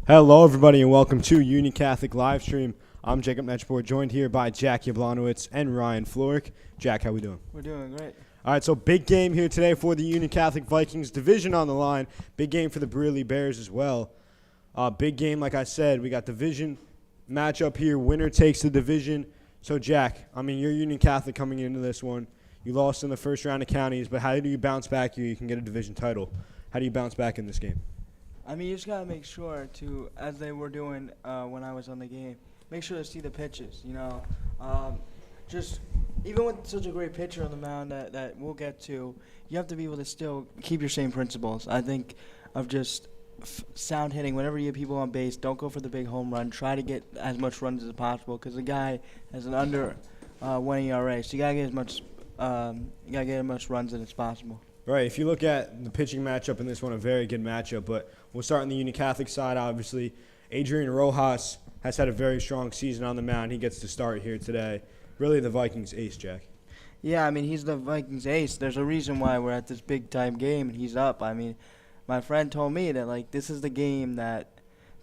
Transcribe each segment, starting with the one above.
Hello, everybody, and welcome to Union Catholic Livestream. I'm Jacob Metchport, joined here by Jack Yablonowitz and Ryan Florick. Jack, how we doing? We're doing great. All right, so big game here today for the Union Catholic Vikings division on the line. Big game for the Brearley Bears as well. Big game, like I said, we got division matchup here. Winner takes the division. So, Jack, you're Union Catholic coming into this one. You lost in the first round of counties, but how do you bounce back here? You can get a division title. How do you bounce back in this game? You just got to make sure to, as they were doing when I was on the game, make sure to see the pitches, just even with such a great pitcher on the mound that we'll get to, you have to be able to still keep your same principles. I think of just sound hitting. Whenever you have people on base, don't go for the big home run. Try to get as much runs as possible because the guy has an under 1 ERA, so you got to get as much runs as possible. Right, if you look at the pitching matchup in this one, a very good matchup, but we'll start on the Union Catholic side, obviously. Adrian Rojas has had a very strong season on the mound. He gets to start here today. Really the Vikings ace, Jack. Yeah, he's the Vikings ace. There's a reason why we're at this big-time game, and he's up. My friend told me that, this is the game that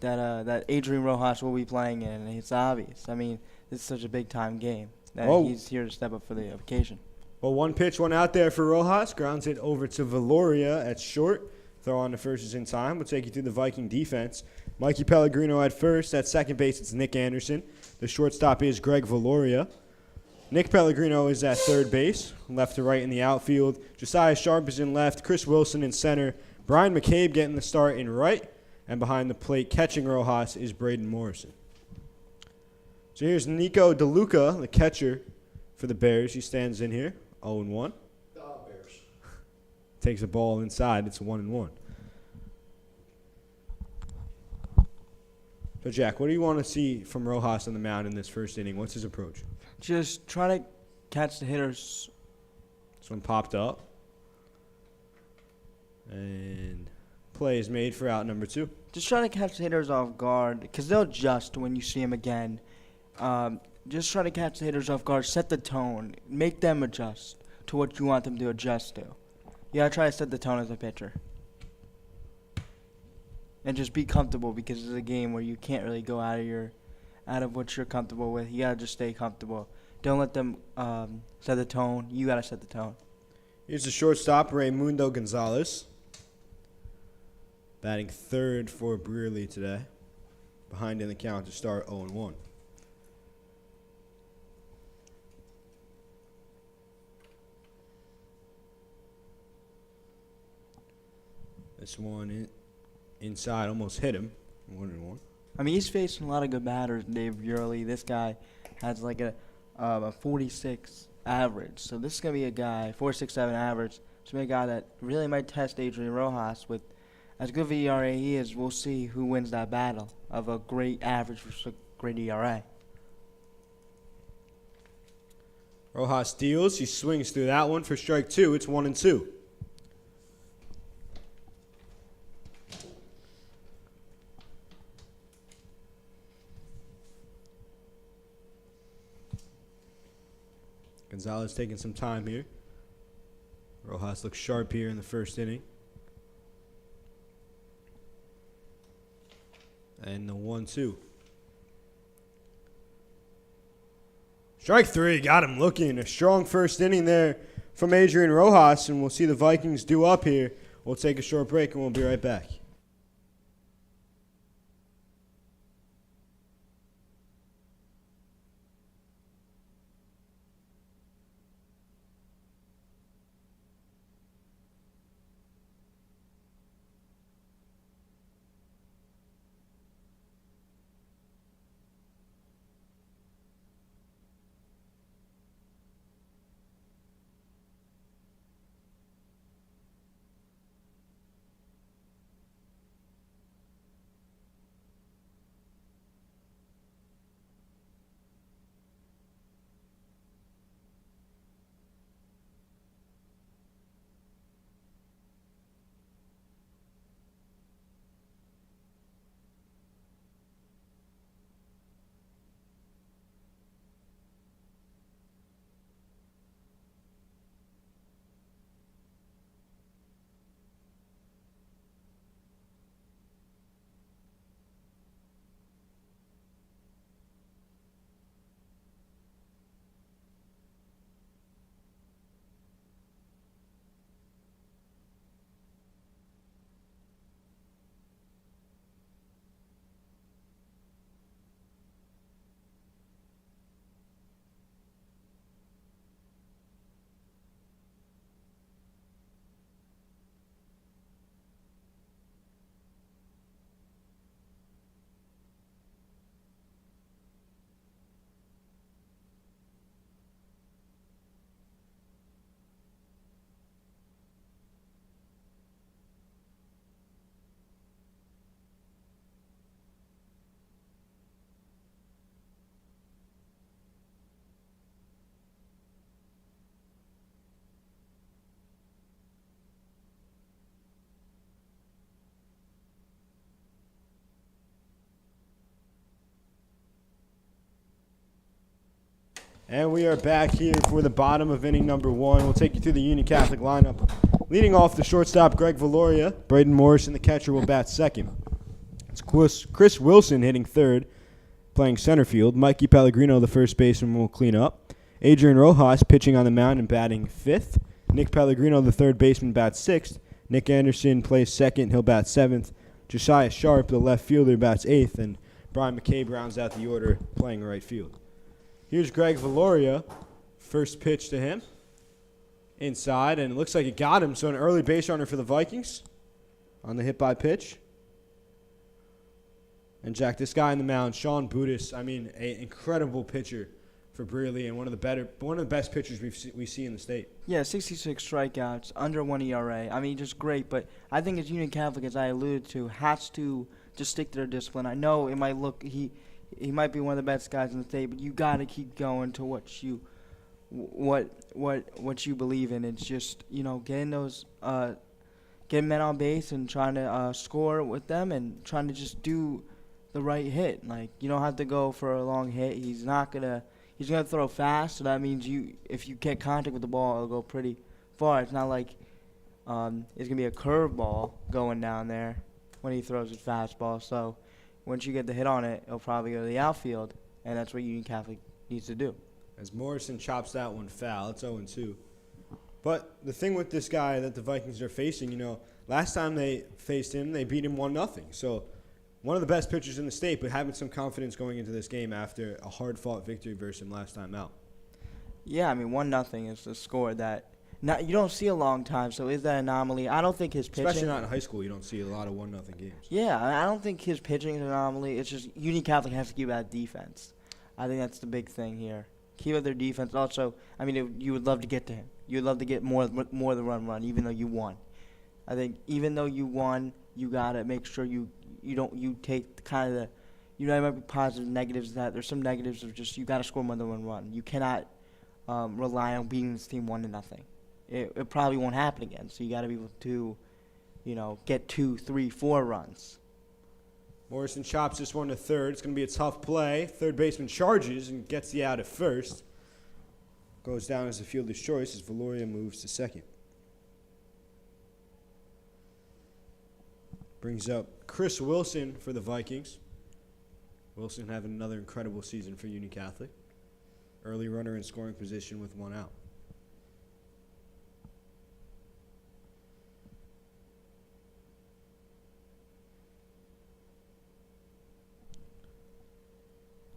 Adrian Rojas will be playing in, and it's obvious. This is such a big-time game that he's here to step up for the occasion. Well, one pitch, one out there for Rojas. Grounds it over to Valoria at short. Throw on the first is in time. We'll take you through the Viking defense. Mikey Pellegrino at first. At second base, it's Nick Anderson. The shortstop is Greg Valoria. Nick Pellegrino is at third base. Left to right in the outfield. Josiah Sharp is in left. Chris Wilson in center. Brian McCabe getting the start in right. And behind the plate, catching Rojas, is Braden Morrison. So here's Nico DeLuca, the catcher for the Bears. He stands in here. 0-1. Bears. Takes a ball inside. It's 1-1. So, Jack, what do you want to see from Rojas on the mound in this first inning? What's his approach? Just try to catch the hitters. This one popped up. And play is made for out number 2. Just try to catch the hitters off guard because they'll adjust when you see them again. Just try to catch the hitters off guard, set the tone, make them adjust to what you want them to adjust to. You gotta try to set the tone as a pitcher. And just be comfortable because it's a game where you can't really go out of what you're comfortable with. You gotta just stay comfortable. Don't let them set the tone. You gotta set the tone. Here's the shortstop, Raymundo Gonzalez. Batting third for Brearley today. Behind in the count to start 0-1. This one inside almost hit him. 1-1. He's facing a lot of good batters, Dave Brearley. This guy has a 46 average. So this is going to be a guy, 4.67 average. It's going to be a guy that really might test Adrian Rojas with as good of an ERA he is. We'll see who wins that battle of a great average versus a great ERA. Rojas steals. He swings through that one for strike 2. It's 1-2. Gonzalez taking some time here. Rojas looks sharp here in the first inning. And the 1-2. Strike 3, got him looking. A strong first inning there from Adrian Rojas, and we'll see the Vikings do up here. We'll take a short break, and we'll be right back. And we are back here for the bottom of inning number 1. We'll take you through the Union Catholic lineup. Leading off the shortstop, Greg Valoria. Braden Morrison, the catcher, will bat second. It's Chris Wilson hitting third, playing center field. Mikey Pellegrino, the first baseman, will clean up. Adrian Rojas pitching on the mound and batting fifth. Nick Pellegrino, the third baseman, bats sixth. Nick Anderson plays second. He'll bat seventh. Josiah Sharp, the left fielder, bats eighth. And Brian McCabe rounds out the order playing right field. Here's Greg Valoria. First pitch to him. Inside, and it looks like it got him. So an early base runner for the Vikings on the hit by pitch. And Jack, this guy on the mound, Sean Budis, an incredible pitcher for Brearley and one of the best pitchers we see in the state. Yeah, 66 strikeouts, under 1 ERA. Just great. But I think as Union Catholic, as I alluded to, has to just stick to their discipline. I know it might look he might be one of the best guys in the state, but you got to keep going to what you believe in. It's just getting those getting men on base and trying to score with them and trying to just do the right hit. Like, you don't have to go for a long hit. He's gonna throw fast, so that means if you get contact with the ball, it'll go pretty far. It's not like it's gonna be a curveball going down there when he throws his fastball. So once you get the hit on it, it'll probably go to the outfield, and that's what Union Catholic needs to do. As Morrison chops that one foul, it's 0-2. But the thing with this guy that the Vikings are facing, last time they faced him, they beat him 1-0. So one of the best pitchers in the state, but having some confidence going into this game after a hard-fought victory versus him last time out. Yeah, 1-0 is the score that you don't see a long time, so is that anomaly? I don't think his pitching... Especially not in high school, you don't see a lot of 1-0 games. Yeah, I don't think his pitching is an anomaly. It's just Union Catholic has to keep that defense. I think that's the big thing here. Keep up their defense. Also, you would love to get to him. You would love to get more of the run, even though you won. I think even though you won, you got to make sure you take kind of the, there might be positives and negatives of that. There's some negatives of just you got to score more than one run. You cannot rely on beating this team 1-0. It probably won't happen again. So you got to be able to, get 2, 3, 4 runs. Morrison chops this one to third. It's going to be a tough play. Third baseman charges and gets the out at first. Goes down as a fielder's choice as Valoria moves to second. Brings up Chris Wilson for the Vikings. Wilson having another incredible season for Union Catholic. Early runner in scoring position with one out.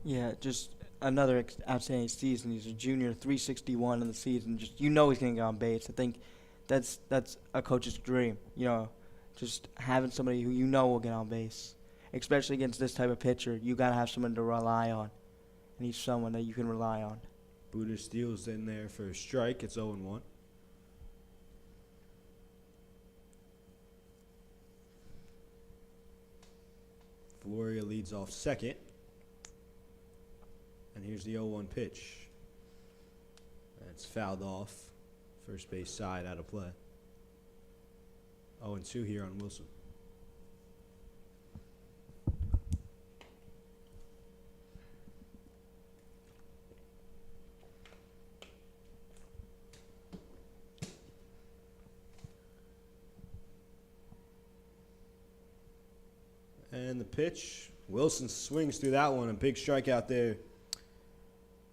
Yeah, just another outstanding season. He's a junior, 361 in the season. Just he's going to get on base. I think that's a coach's dream. Just having somebody who will get on base, especially against this type of pitcher. You got to have someone to rely on, and he's someone that you can rely on. Buddha steals in there for a strike. It's 0-1. Valoria leads off second. And here's the 0-1 pitch. That's fouled off. First base side out of play. 0-2 here on Wilson. And the pitch. Wilson swings through that one. A big strikeout there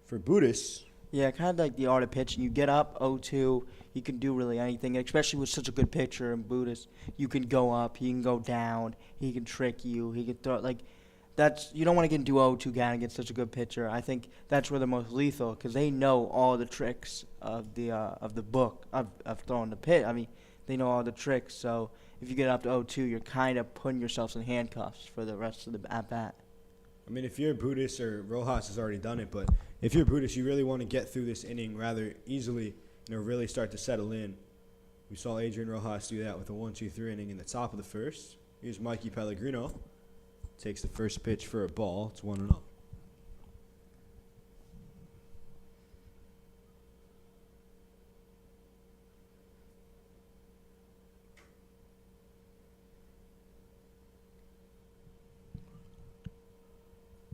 for Budis. Yeah, kind of like the art of pitching. You get up 0-2, he can do really anything, especially with such a good pitcher in Budis. You can go up, he can go down, he can trick you, he can throw. You don't want to get into 0-2 down against such a good pitcher. I think that's where they're most lethal because they know all the tricks of the book of throwing the pitch. They know all the tricks. So if you get up to 0-2, you're kind of putting yourselves in handcuffs for the rest of the at bat. If you're Budis, or Rojas has already done it, but if you're Budis, you really want to get through this inning rather easily, really start to settle in. We saw Adrian Rojas do that with a 1-2-3 inning in the top of the first. Here's Mikey Pellegrino. Takes the first pitch for a ball. It's 1-0.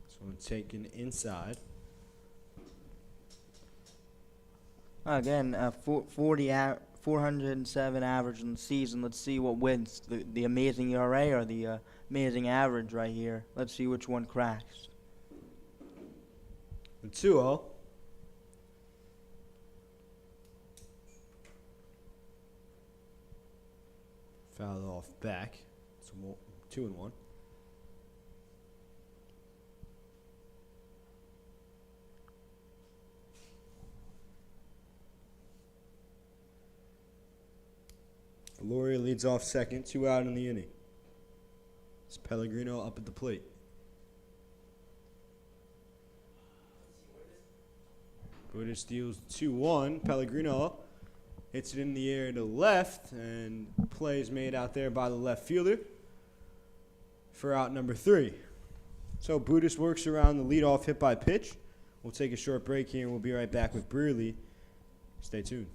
This one taken inside. Again, 407 average in the season. Let's see what wins, the amazing ERA or the amazing average right here. Let's see which one cracks. The 2-0. Fouled off back. So 2-1. Lauria leads off second, 2 out in the inning. It's Pellegrino up at the plate. Buddha steals 2-1. Pellegrino hits it in the air to left, and play is made out there by the left fielder for out number 3. So Buddhist works around the leadoff hit by pitch. We'll take a short break here, and we'll be right back with Brearley. Stay tuned.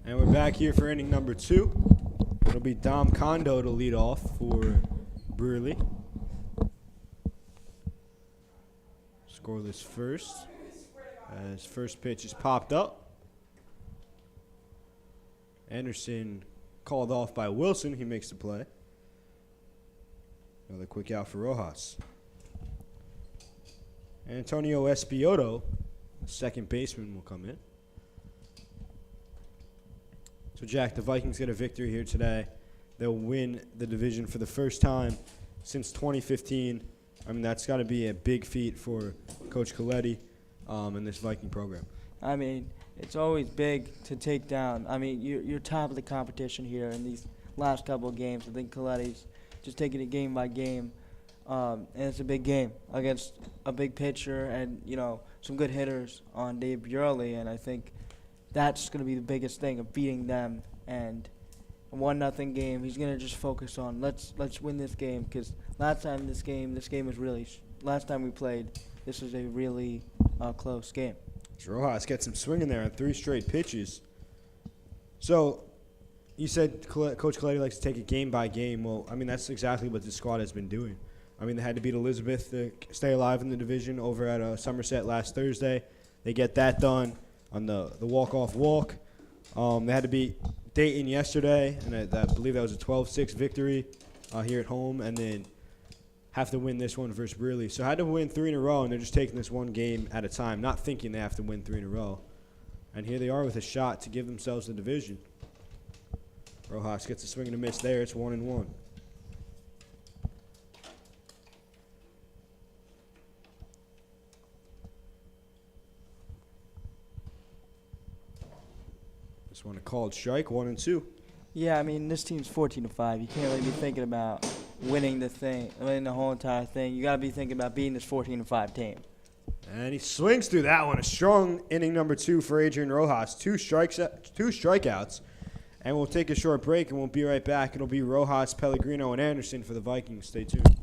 And we're back here for inning number 2. It'll be Dom Condo to lead off for Brearley. Scoreless first. As first pitch is popped up. Anderson called off by Wilson. He makes the play. Another quick out for Rojas. Antonio Espioto, second baseman, will come in. So, Jack, the Vikings get a victory here today. They'll win the division for the first time since 2015. I mean, that's got to be a big feat for Coach Coletti and this Viking program. I mean, it's always big to take down. I mean, you're top of the competition here in these last couple of games. I think Coletti's just taking it game by game, and it's a big game against a big pitcher and, you know, some good hitters on Dave Brearley, and I think that's going to be the biggest thing of beating them. And a 1-0 game, he's going to just focus on let's win this game, because last time we played, this was a really close game. Rojas gets him swinging there on 3 straight pitches. So you said Coach Coletti likes to take it game by game. Well, I mean, that's exactly what this squad has been doing. I mean, they had to beat Elizabeth to stay alive in the division over at Somerset last Thursday. They get that done on the walk-off walk. They had to beat Dayton yesterday, and I believe that was a 12-6 victory here at home, and then have to win this one versus Brearley. So had to win 3 in a row, and they're just taking this one game at a time, not thinking they have to win 3 in a row. And here they are with a shot to give themselves the division. Rojas gets a swing and a miss there. It's 1-1. This one a called strike, 1-2. Yeah, I mean, this team's 14-5. You can't really be thinking about winning the whole entire thing. You got to be thinking about beating this 14-5 team. And he swings through that one. A strong inning number 2 for Adrian Rojas. Two strikeouts. And we'll take a short break, and we'll be right back. It'll be Rojas, Pellegrino, and Anderson for the Vikings. Stay tuned.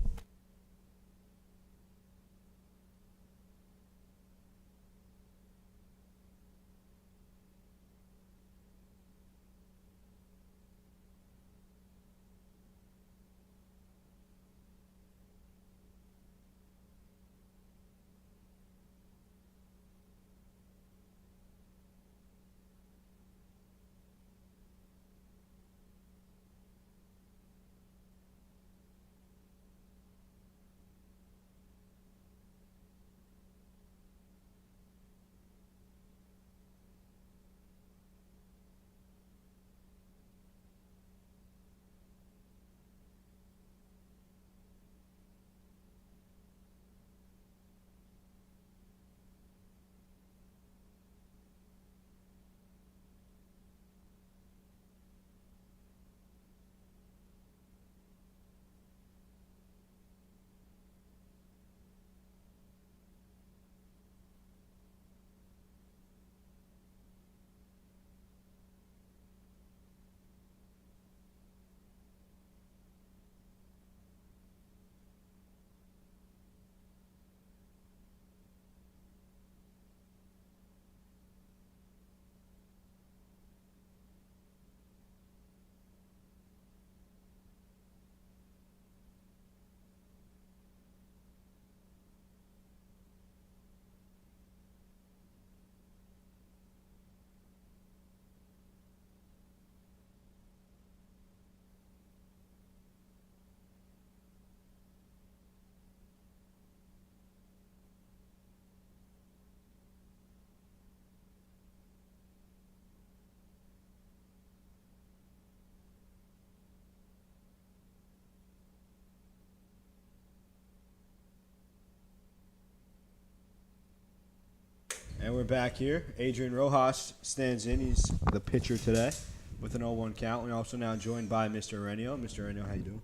And we're back here. Adrian Rojas stands in. He's the pitcher today with an 0-1 count. We're also now joined by Mr. Arenio. Mr. Arenio, how you doing?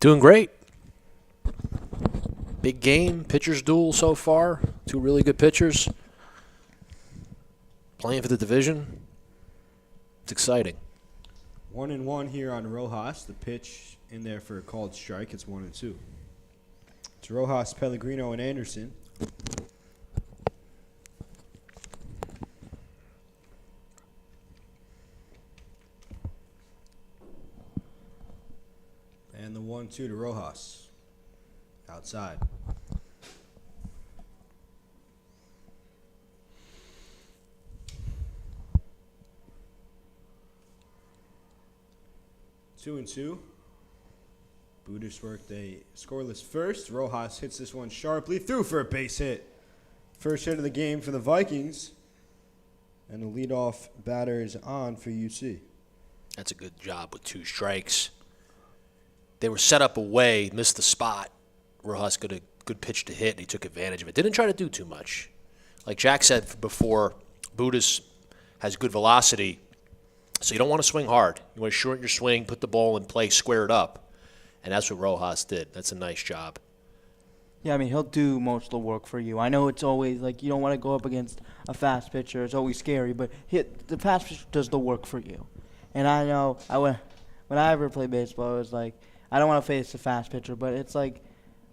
Doing great. Big game, pitchers duel so far. Two really good pitchers playing for the division. It's exciting. 1-1 here on Rojas. The pitch in there for a called strike. It's 1-2. It's Rojas, Pellegrino, and Anderson. And the 1-2 to Rojas. Outside. Two and two. Buddhist worked a scoreless first. Rojas hits this one sharply. Through for a base hit. First hit of the game for the Vikings. And the leadoff batter is on for UC. That's a good job with two strikes. They were set up away, missed the spot. Rojas got a good pitch to hit, and he took advantage of it. Didn't try to do too much. Like Jack said before, Buddhist has good velocity, so you don't want to swing hard. You want to shorten your swing, put the ball in play, square it up, and that's what Rojas did. That's a nice job. Yeah, I mean, he'll do most of the work for you. I know it's always, like, you don't want to go up against a fast pitcher. It's always scary, but the fast pitcher does the work for you. And I know when I ever played baseball, it was like, I don't want to face the fast pitcher, but it's like,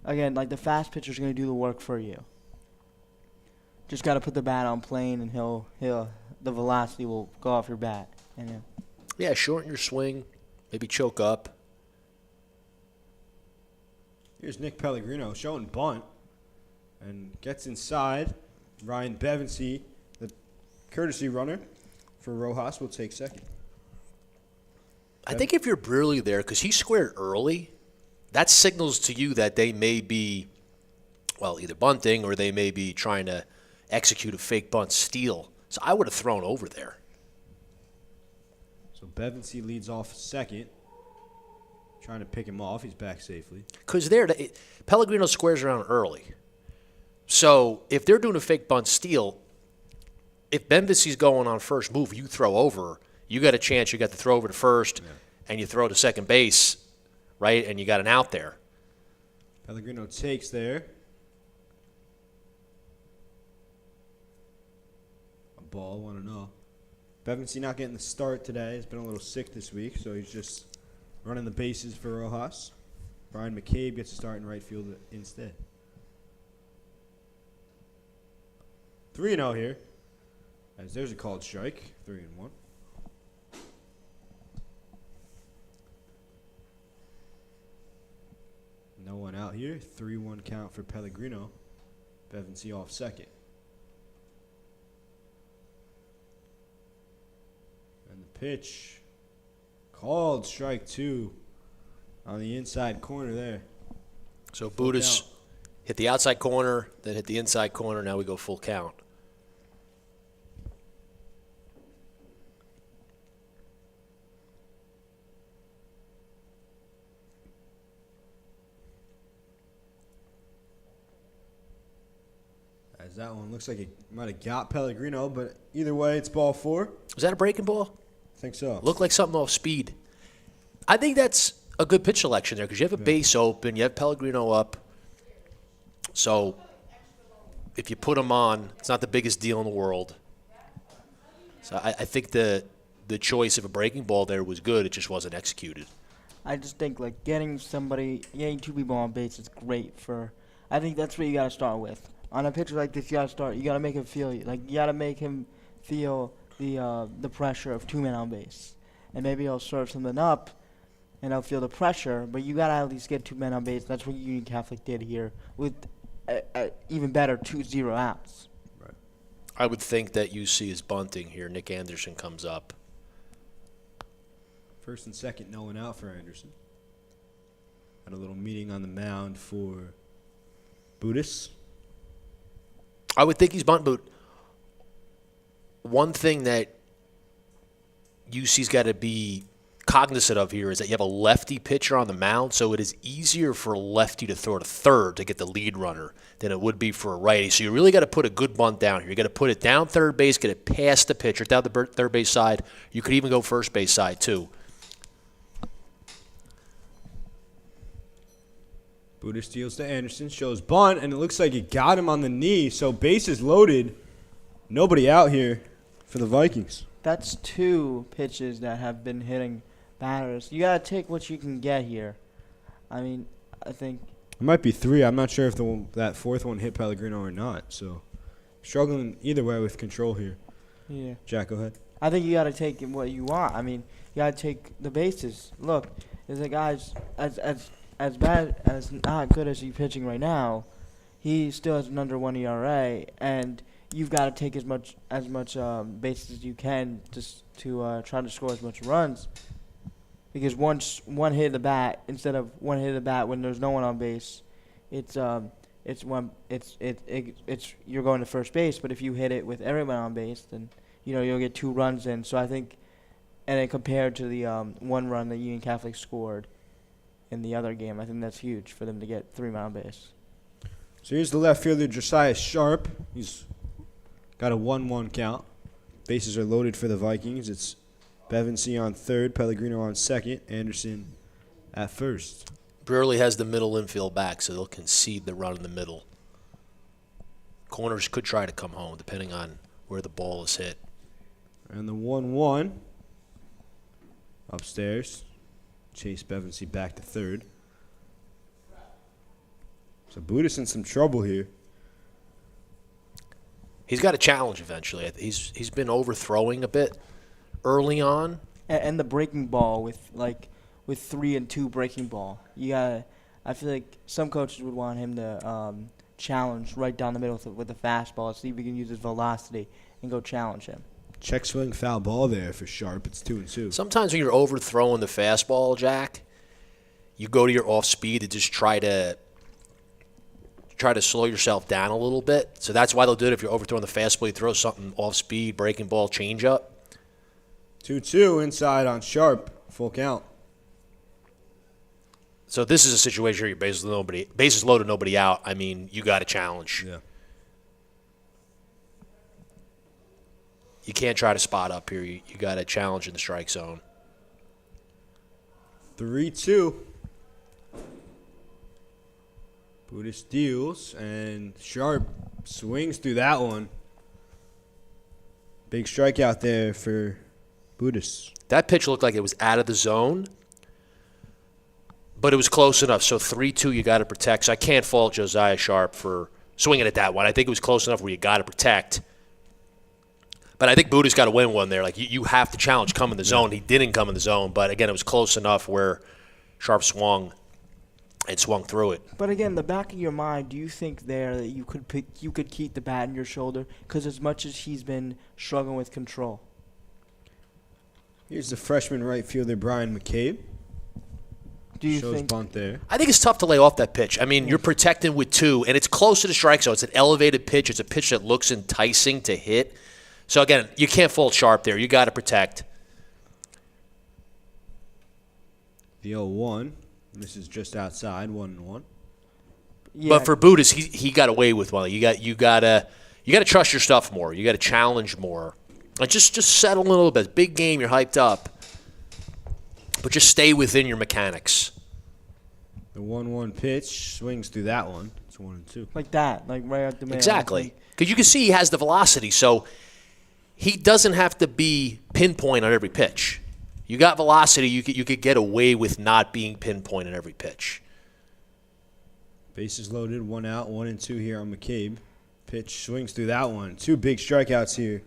again, like the fast pitcher's going to do the work for you. Just got to put the bat on plane, and the velocity will go off your bat. And Yeah, shorten your swing, maybe choke up. Here's Nick Pellegrino showing bunt and gets inside. Ryan Bevensey, the courtesy runner for Rojas, will take second. I think if you're Brearley there, because he squared early, that signals to you that they may be, well, either bunting or they may be trying to execute a fake bunt steal. So I would have thrown over there. So Bevensey leads off second. Trying to pick him off. He's back safely. Because Pellegrino squares around early. So if they're doing a fake bunt steal, if Benvisi's going on first move, you throw over, you got a chance. You got to throw over to first, and you throw to second base, right? And you got an out there. Pellegrino takes there. A ball, 1-0. Bevancy not getting the start today. He's been a little sick this week, so he's just running the bases for Rojas. Brian McCabe gets a start in right field instead. 3-0 here. As there's a called strike. 3-1. No one out here. 3-1 count for Pellegrino. Bevancy off second. And the pitch. Called strike 2 on the inside corner there. So Buddhis hit the outside corner, then hit the inside corner. Now we go full count. As that one looks like it might have got Pellegrino, but either way, it's ball 4. Was that a breaking ball? I think so. Looked like something off speed. I think that's a good pitch selection there because you have a base open, you have Pellegrino up. So if you put him on, it's not the biggest deal in the world. So I think the choice of a breaking ball there was good. It just wasn't executed. I just think like getting two people on base is great for. I think that's what you got to start with. On a pitcher like this, you got to make him feel the pressure of 2 men on base, and maybe he'll serve something up, and he'll feel the pressure. But you got to at least get 2 men on base. That's what Union Catholic did here with even better 2-0 outs. Right. I would think that UC is bunting here. Nick Anderson comes up. First and second, no one out for Anderson. Had a little meeting on the mound for Buddhis. I would think he's bunt, but one thing that UC's got to be cognizant of here is that you have a lefty pitcher on the mound, so it is easier for a lefty to throw to third to get the lead runner than it would be for a righty. So you really got to put a good bunt down here. You got to put it down third base, get it past the pitcher, down the third base side. You could even go first base side too. Buddha steals to Anderson, shows bunt, and it looks like it got him on the knee. So bases loaded. Nobody out here for the Vikings. That's 2 pitches that have been hitting batters. You got to take what you can get here. I mean, I think It might be 3. I'm not sure if that fourth one hit Pellegrino or not. So struggling either way with control here. Yeah. Jack, go ahead. I think you got to take what you want. I mean, you got to take the bases. Look, there's a guy's as bad as not good as he's pitching right now. He still has an under 1 ERA, and you've got to take as much bases as you can just to try to score as much runs. Because one hit of the bat instead of one hit of the bat when there's no one on base, it's you're going to first base. But if you hit it with everyone on base, then you'll get 2 runs in. So I think, and then compared to the 1 run that Union Catholic scored in the other game, I think that's huge for them to get 3 men on base. So here's the left fielder, Josiah Sharp. He's got a 1-1 count. Bases are loaded for the Vikings. It's Bevancy on third, Pellegrino on second, Anderson at first. Brearley has the middle infield back, so they'll concede the run in the middle. Corners could try to come home, depending on where the ball is hit. And the 1-1 upstairs. Chase Bevancy back to third. So Buddha's in some trouble here. He's got a challenge eventually. He's been overthrowing a bit early on. And the breaking ball with 3 and 2 breaking ball. I feel like some coaches would want him to challenge right down the middle with the fastball, see if he can use his velocity and go challenge him. Check swing foul ball there for Sharp. It's 2-2. Sometimes when you're overthrowing the fastball, Jack, you go to your off speed to just try to slow yourself down a little bit. So that's why they'll do it. If you're overthrowing the fastball, you throw something off speed, breaking ball, change up. 2-2 inside on Sharp. Full count. So this is a situation where you're bases loaded, nobody out. I mean, you got to challenge. Yeah. You can't try to spot up here. You got to challenge in the strike zone. 3-2. Buddha steals, and Sharp swings through that one. Big strikeout there for Buddhist. That pitch looked like it was out of the zone, but it was close enough. So 3-2, you got to protect. So I can't fault Josiah Sharp for swinging at that one. I think it was close enough where you got to protect. But I think Buddha's got to win one there. Like you have to challenge, come in the zone. He didn't come in the zone, but again, it was close enough where Sharp swung and swung through it. But again, the back of your mind, do you think there that you could keep the bat in your shoulder? Because as much as he's been struggling with control. Here's the freshman right fielder, Brian McCabe. Do you Shows think bunt there. I think it's tough to lay off that pitch. I mean, you're protecting with 2, and it's close to the strike zone. It's an elevated pitch. It's a pitch that looks enticing to hit. So, again, you can't fault Sharp there. You got to protect. The 0-1. This is just outside, 1-1. Yeah. But for Buddhas, he got away with one. You gotta trust your stuff more. You got to challenge more. Like just settle in a little bit. Big game, you're hyped up. But just stay within your mechanics. The 1-1 pitch swings through that one. It's 1-2. like that, like right at the middle? Exactly. Because you can see he has the velocity, so he doesn't have to be pinpoint on every pitch. You got velocity, you could get away with not being pinpoint on every pitch. Bases loaded, 1 out, 1-2 here on McCabe. Pitch swings through that one. 2 big strikeouts here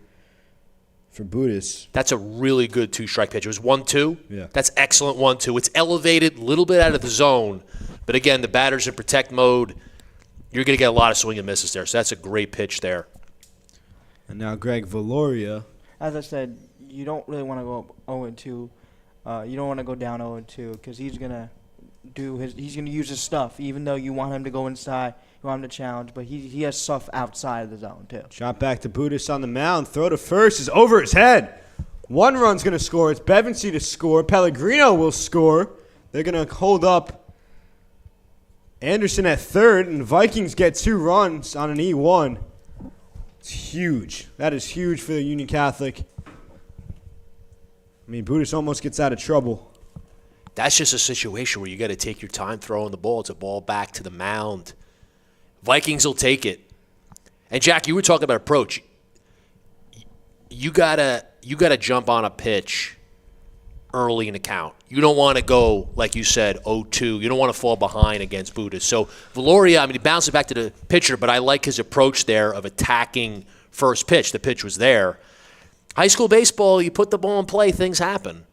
for Buddhist. That's a really good 2-strike pitch. It was 1-2. Yeah. That's excellent 1-2. It's elevated, a little bit out of the zone. But again, the batter's in protect mode. You're going to get a lot of swing and misses there. So that's a great pitch there. And now Greg Valoria. As I said, you don't really want to go up 0-2. You don't want to go down 0-2 because he's gonna use his stuff. Even though you want him to go inside, you want him to challenge, but he has stuff outside of the zone too. Shot back to Buddhist on the mound. Throw to first is over his head. 1 run's going to score. It's Bevensey to score. Pellegrino will score. They're going to hold up Anderson at third, and the Vikings get 2 runs on an E1. It's huge. That is huge for the Union Catholic. I mean, Buddhist almost gets out of trouble. That's just a situation where you got to take your time throwing the ball. It's a ball back to the mound. Vikings will take it. And Jack, you were talking about approach. You gotta jump on a pitch early in the count. You don't want to go, like you said, 0-2. You don't want to fall behind against Buddhist. So Valoria, I mean, he bounced it back to the pitcher, but I like his approach there of attacking first pitch. The pitch was there. High school baseball, you put the ball in play, things happen.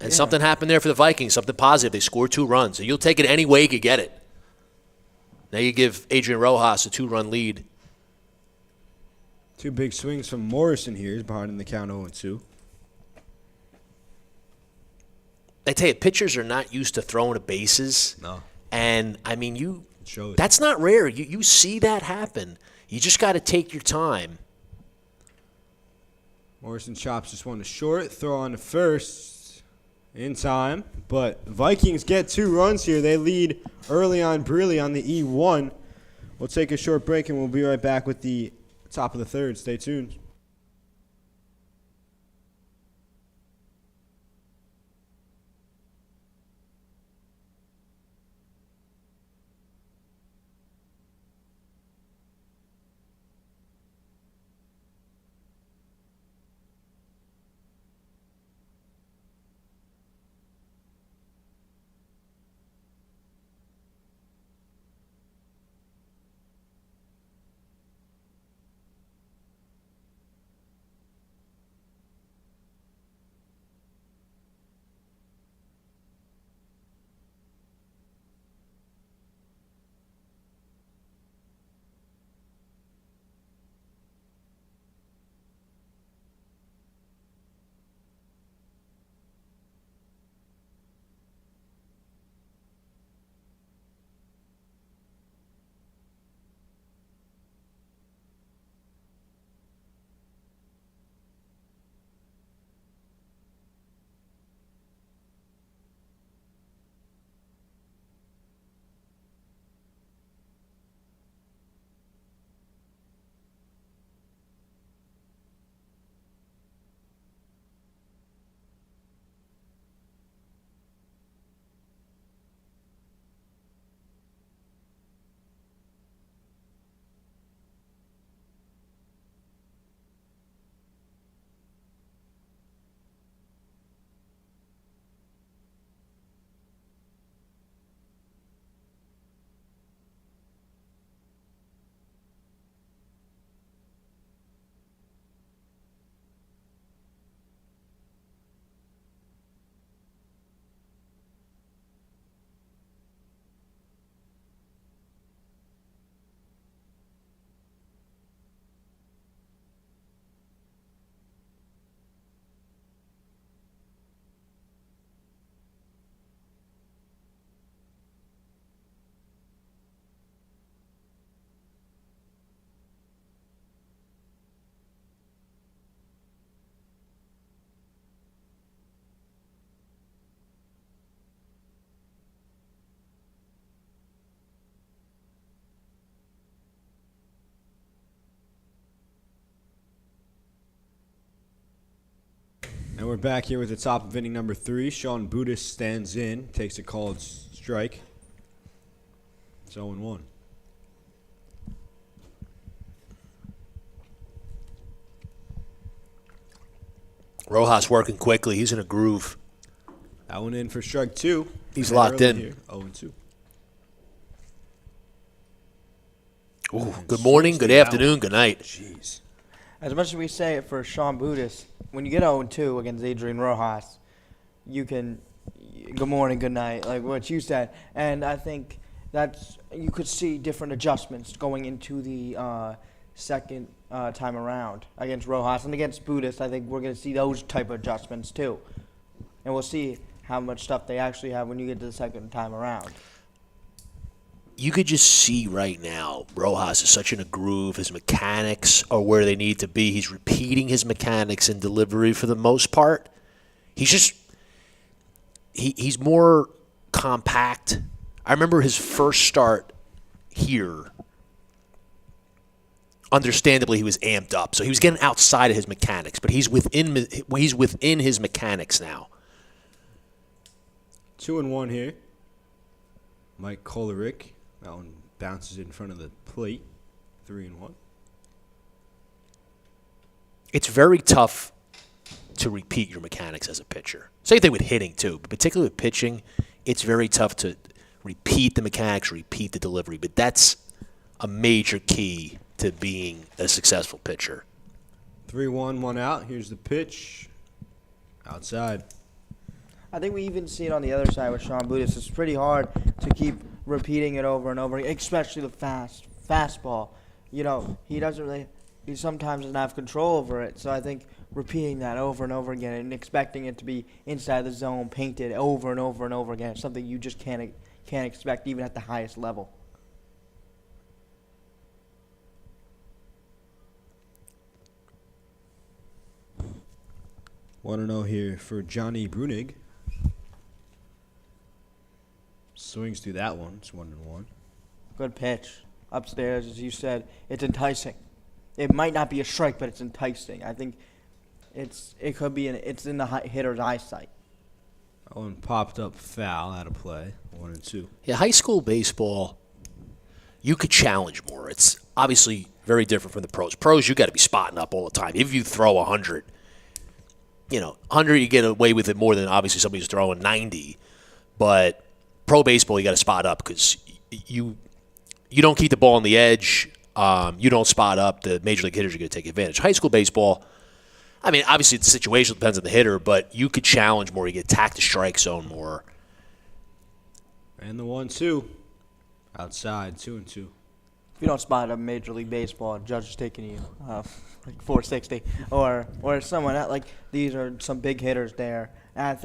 And something happened there for the Vikings, something positive. They scored 2 runs. And you'll take it any way you could get it. Now you give Adrian Rojas a 2-run lead. 2 big swings from Morrison here. He's behind in the count 0-2. I tell you, pitchers are not used to throwing to bases. No. And, I mean, It shows. that's not rare. You see that happen. You just got to take your time. Morrison chops this one to short. Throw on to first in time. But Vikings get 2 runs here. They lead early on Brearley on the E1. We'll take a short break, and we'll be right back with the top of the third. Stay tuned. we're back here with the top of inning number 3. Sean Budis stands in, takes a called strike. It's 0-1. Rojas working quickly. He's in a groove. That one in for strike 2. He's locked in. Here, 0-2. Ooh, good morning, good afternoon, good night. Jeez. As much as we say it for Sean Budis, when you get 0-2 against Adrian Rojas, you can good morning, good night, like what you said. And I think you could see different adjustments going into the second time around against Rojas. And against Budis, I think we're going to see those type of adjustments too. And we'll see how much stuff they actually have when you get to the second time around. You could just see right now, Rojas is such in a groove. His mechanics are where they need to be. He's repeating his mechanics in delivery for the most part. He's more compact. I remember his first start here. Understandably, he was amped up, so he was getting outside of his mechanics. But he's within his mechanics now. 2-1 here. Mike Kolarek. That one bounces in front of the plate. 3-1. It's very tough to repeat your mechanics as a pitcher. Same thing with hitting, too. But particularly with pitching, it's very tough to repeat the mechanics, repeat the delivery. But that's a major key to being a successful pitcher. 3-1, 1 out. Here's the pitch. Outside. I think we even see it on the other side with Sean Budis. It's pretty hard to keep repeating it over and over, especially the fastball. You know, he sometimes doesn't have control over it. So I think repeating that over and over again and expecting it to be inside the zone, painted over and over and over again is something you just can't expect even at the highest level. 1-0 here for Johnny Brunig. Swings through that one. It's 1-1. Good pitch. Upstairs, as you said, it's enticing. It might not be a strike, but it's enticing. I think it's in the hitter's eyesight. That one popped up foul out of play. 1-2. Yeah, high school baseball, you could challenge more. It's obviously very different from the pros. Pros, you got to be spotting up all the time. If you throw 100, 100 you get away with it more than obviously somebody who's throwing 90. But pro baseball, you got to spot up because you don't keep the ball on the edge. You don't spot up. The major league hitters are going to take advantage. High school baseball, I mean, obviously the situation depends on the hitter, but you could challenge more. You could attack the strike zone more. And the 1-2. Outside, 2-2. If you don't spot up Major League Baseball, a judge is taking you like 460 or someone else. Like these are some big hitters there, and I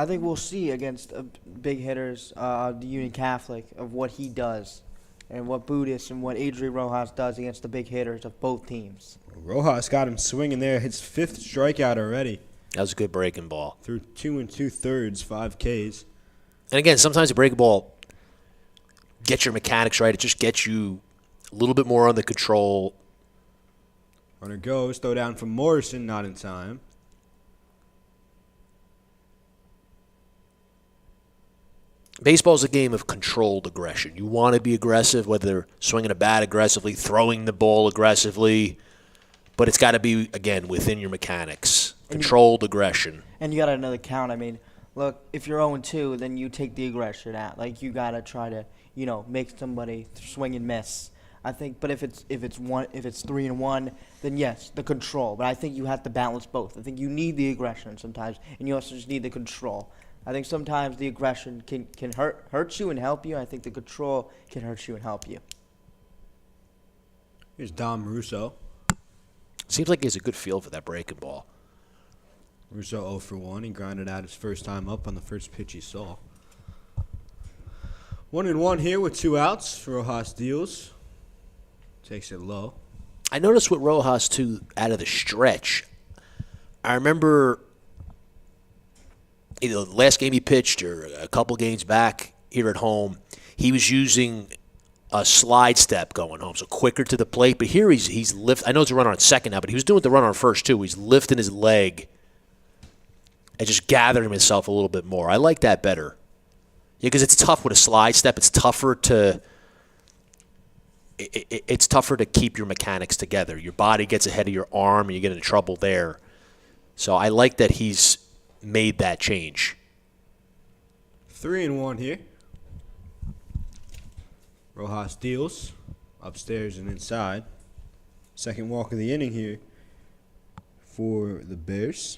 think we'll see against big hitters, the Union Catholic, of what he does, and what Budis and what Adrian Rojas does against the big hitters of both teams. Rojas got him swinging there. His 5th strikeout already. That was a good breaking ball. Through 2 2/3, 5 Ks. And again, sometimes a breaking ball gets your mechanics right. It just gets you a little bit more under control. Runner goes. Throw down from Morrison, not in time. Baseball's a game of controlled aggression. You want to be aggressive, whether swinging a bat aggressively, throwing the ball aggressively, but it's got to be, again, within your mechanics. Controlled aggression. And you got another count. I mean, look, if you're 0-2, then you take the aggression out. Like you got to try to, make somebody swing and miss. I think, but if it's 3-1, then yes, the control. But I think you have to balance both. I think you need the aggression sometimes, and you also just need the control. I think sometimes the aggression can hurt you and help you. I think the control can hurt you and help you. Here's Dom Russo. Seems like he has a good feel for that breaking ball. Russo 0 for 1. He grounded out his first time up on the first pitch he saw. 1-1 here with 2 outs. Rojas deals. Takes it low. I noticed with Rojas, too, out of the stretch, I remember the last game he pitched or a couple games back here at home, he was using a slide step going home, so quicker to the plate. But here he's lift. I know it's a runner on second now, but he was doing the runner on first, too. He's lifting his leg and just gathering himself a little bit more. I like that better. Yeah, because it's tough with a slide step. It's tougher to keep your mechanics together. Your body gets ahead of your arm, and you get into trouble there. So I like that he's made that change. 3-1 here. Rojas deals upstairs and inside. Second walk of the inning here for the Bears.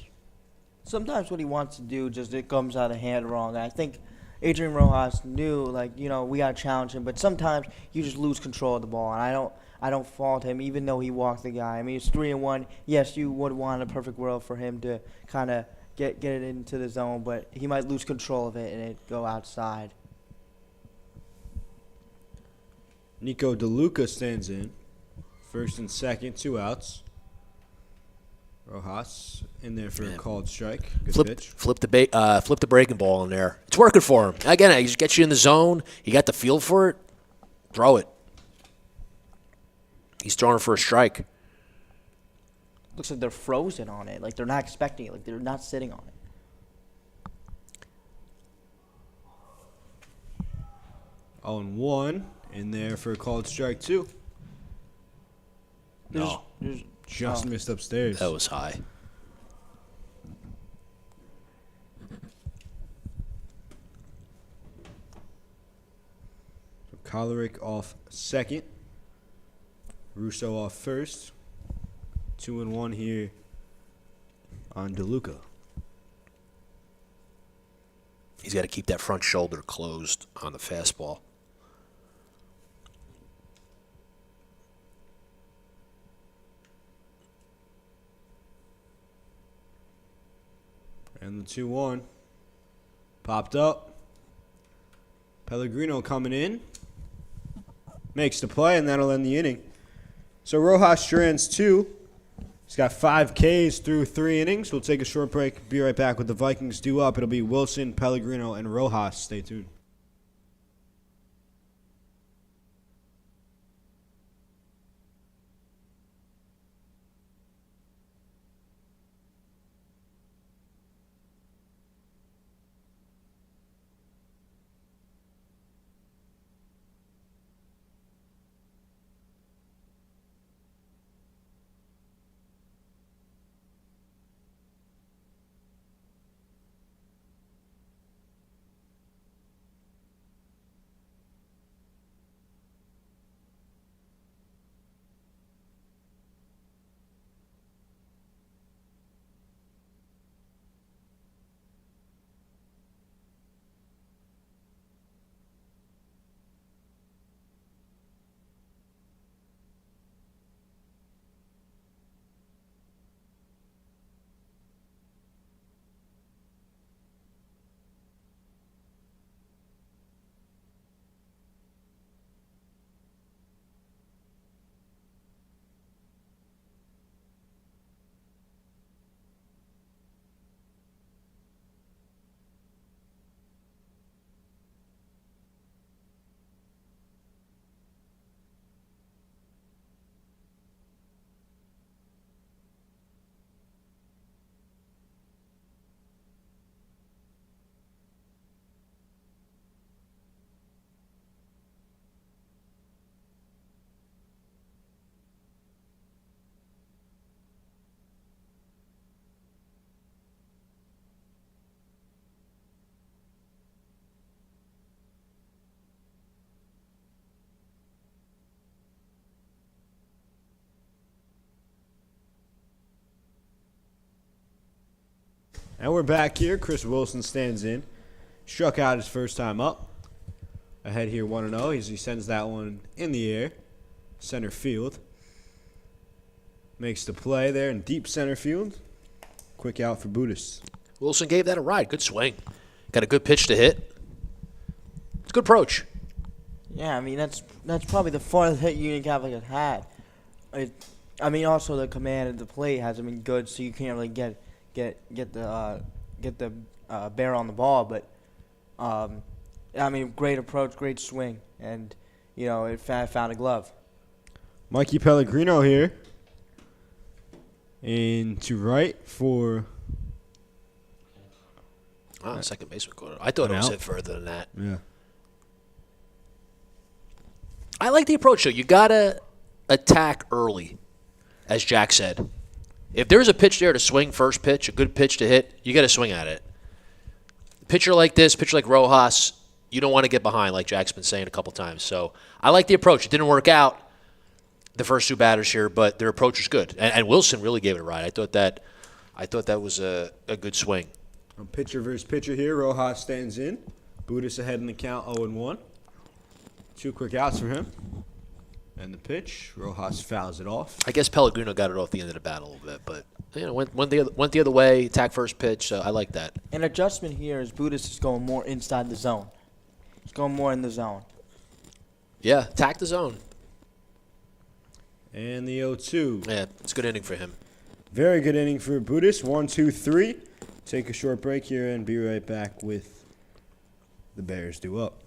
Sometimes what he wants to do just it comes out of hand wrong. And I think Adrian Rojas knew, like, we got to challenge him, but sometimes you just lose control of the ball, and I don't fault him, even though he walked the guy. I mean, it's 3-1. Yes, you would want a perfect world for him to kind of get it into the zone, but he might lose control of it and it go outside. Nico DeLuca stands in. First and second, 2 outs. Rojas in there for a called strike. Good pitch. Flip the breaking ball in there. It's working for him. Again, he just gets you in the zone. You got the feel for it. Throw it. He's throwing it for a strike. Looks like they're frozen on it. Like they're not expecting it. Like they're not sitting on it. 0-1 in there for a called strike, 2. No. Just missed upstairs. That was high. So Kolaric off second. Russo off first. 2-1 here on DeLuca. He's got to keep that front shoulder closed on the fastball. And the 2-1 popped up. Pellegrino coming in. Makes the play, and that'll end the inning. So Rojas strands 2. He's got 5 Ks through 3 innings. We'll take a short break. Be right back with the Vikings due up. It'll be Wilson, Pellegrino, and Rojas. Stay tuned. And we're back here. Chris Wilson stands in. Struck out his first time up. Ahead here 1-0 as he sends that one in the air. Center field. Makes the play there in deep center field. Quick out for Buddhist. Wilson gave that a ride. Good swing. Got a good pitch to hit. It's a good approach. Yeah, I mean that's probably the farthest hit Union Catholic has had. Also the command at the plate hasn't been good, so you can't really get the bear on the ball. But great approach, great swing, and it found a glove. Mikey Pellegrino here. And to right for Oh, second baseman caught it. I thought it was out. hit further than that. Yeah. I like the approach, though. You got to attack early, as Jack said. If there's a pitch there to swing, first pitch, a good pitch to hit, you got to swing at it. Pitcher like this, pitcher like Rojas, you don't want to get behind, like Jack's been saying a couple times. So I like the approach. It didn't work out the first two batters here, but their approach was good. And Wilson really gave it a ride. I thought that was a good swing. Pitcher versus pitcher here. Rojas stands in. Buddhist ahead in the count, 0-1. 2 quick outs for him. And the pitch, Rojas fouls it off. I guess Pellegrino got it off the end of the bat a little bit, but went the other way, attack first pitch, so I like that. An adjustment here is Buddhist is going more inside the zone. He's going more in the zone. Yeah, attack the zone. And the 0-2. Yeah, it's a good inning for him. Very good inning for Buddhist. 1, 2, 3. Take a short break here and be right back with the Bears due up.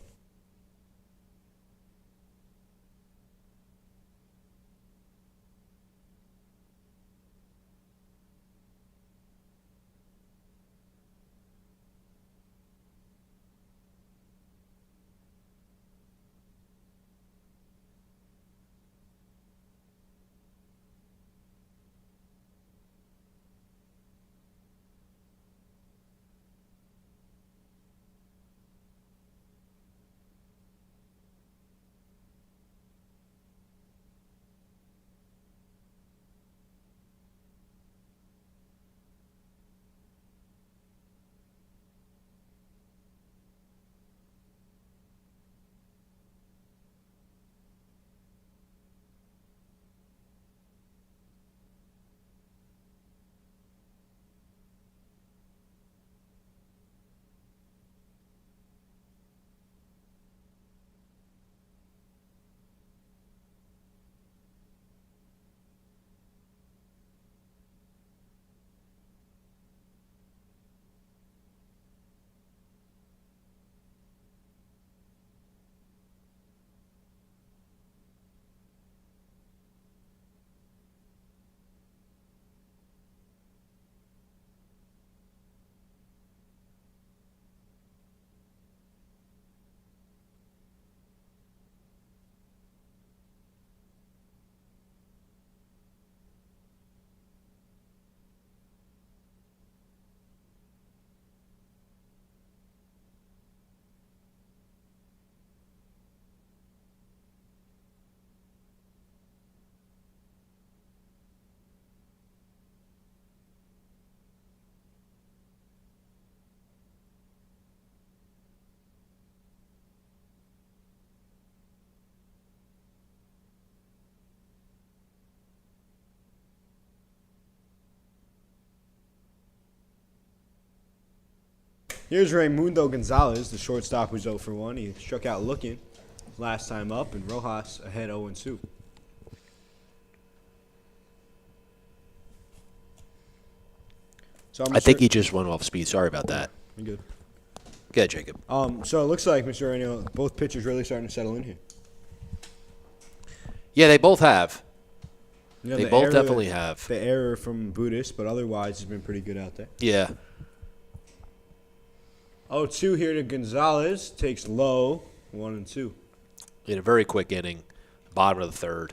Here's Raymundo Gonzalez, the shortstop who's 0-1. He struck out looking last time up, and Rojas ahead 0-2. So I think he just went off speed. Sorry about that. You're good. Go ahead, Jacob. So it looks like, Mr. Reno, both pitchers really starting to settle in here. Yeah, they both have. You know, They the both error- definitely have. The error from Buddhist, but otherwise he's been pretty good out there. Yeah. 0-2 here to Gonzalez. Takes low, 1-2. He had a very quick inning, bottom of the third.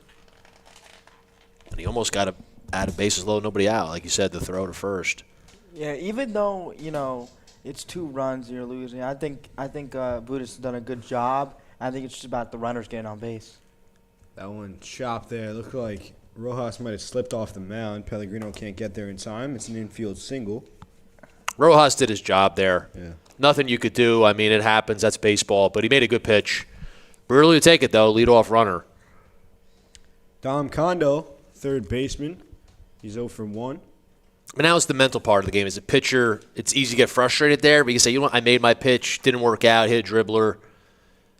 And he almost got out of bases low, nobody out. Like you said, the throw to first. Yeah, even though, it's 2 runs you're losing, I think Buddhist has done a good job. I think it's just about the runners getting on base. That one chopped there. Looked like Rojas might have slipped off the mound. Pellegrino can't get there in time. It's an infield single. Rojas did his job there. Yeah. Nothing you could do. I mean, it happens. That's baseball. But he made a good pitch. Brearley to take it, though. Leadoff runner. Dom Condo, third baseman. He's 0-1. But now it's the mental part of the game. As a pitcher, it's easy to get frustrated there. But you can say, I made my pitch. Didn't work out. Hit a dribbler.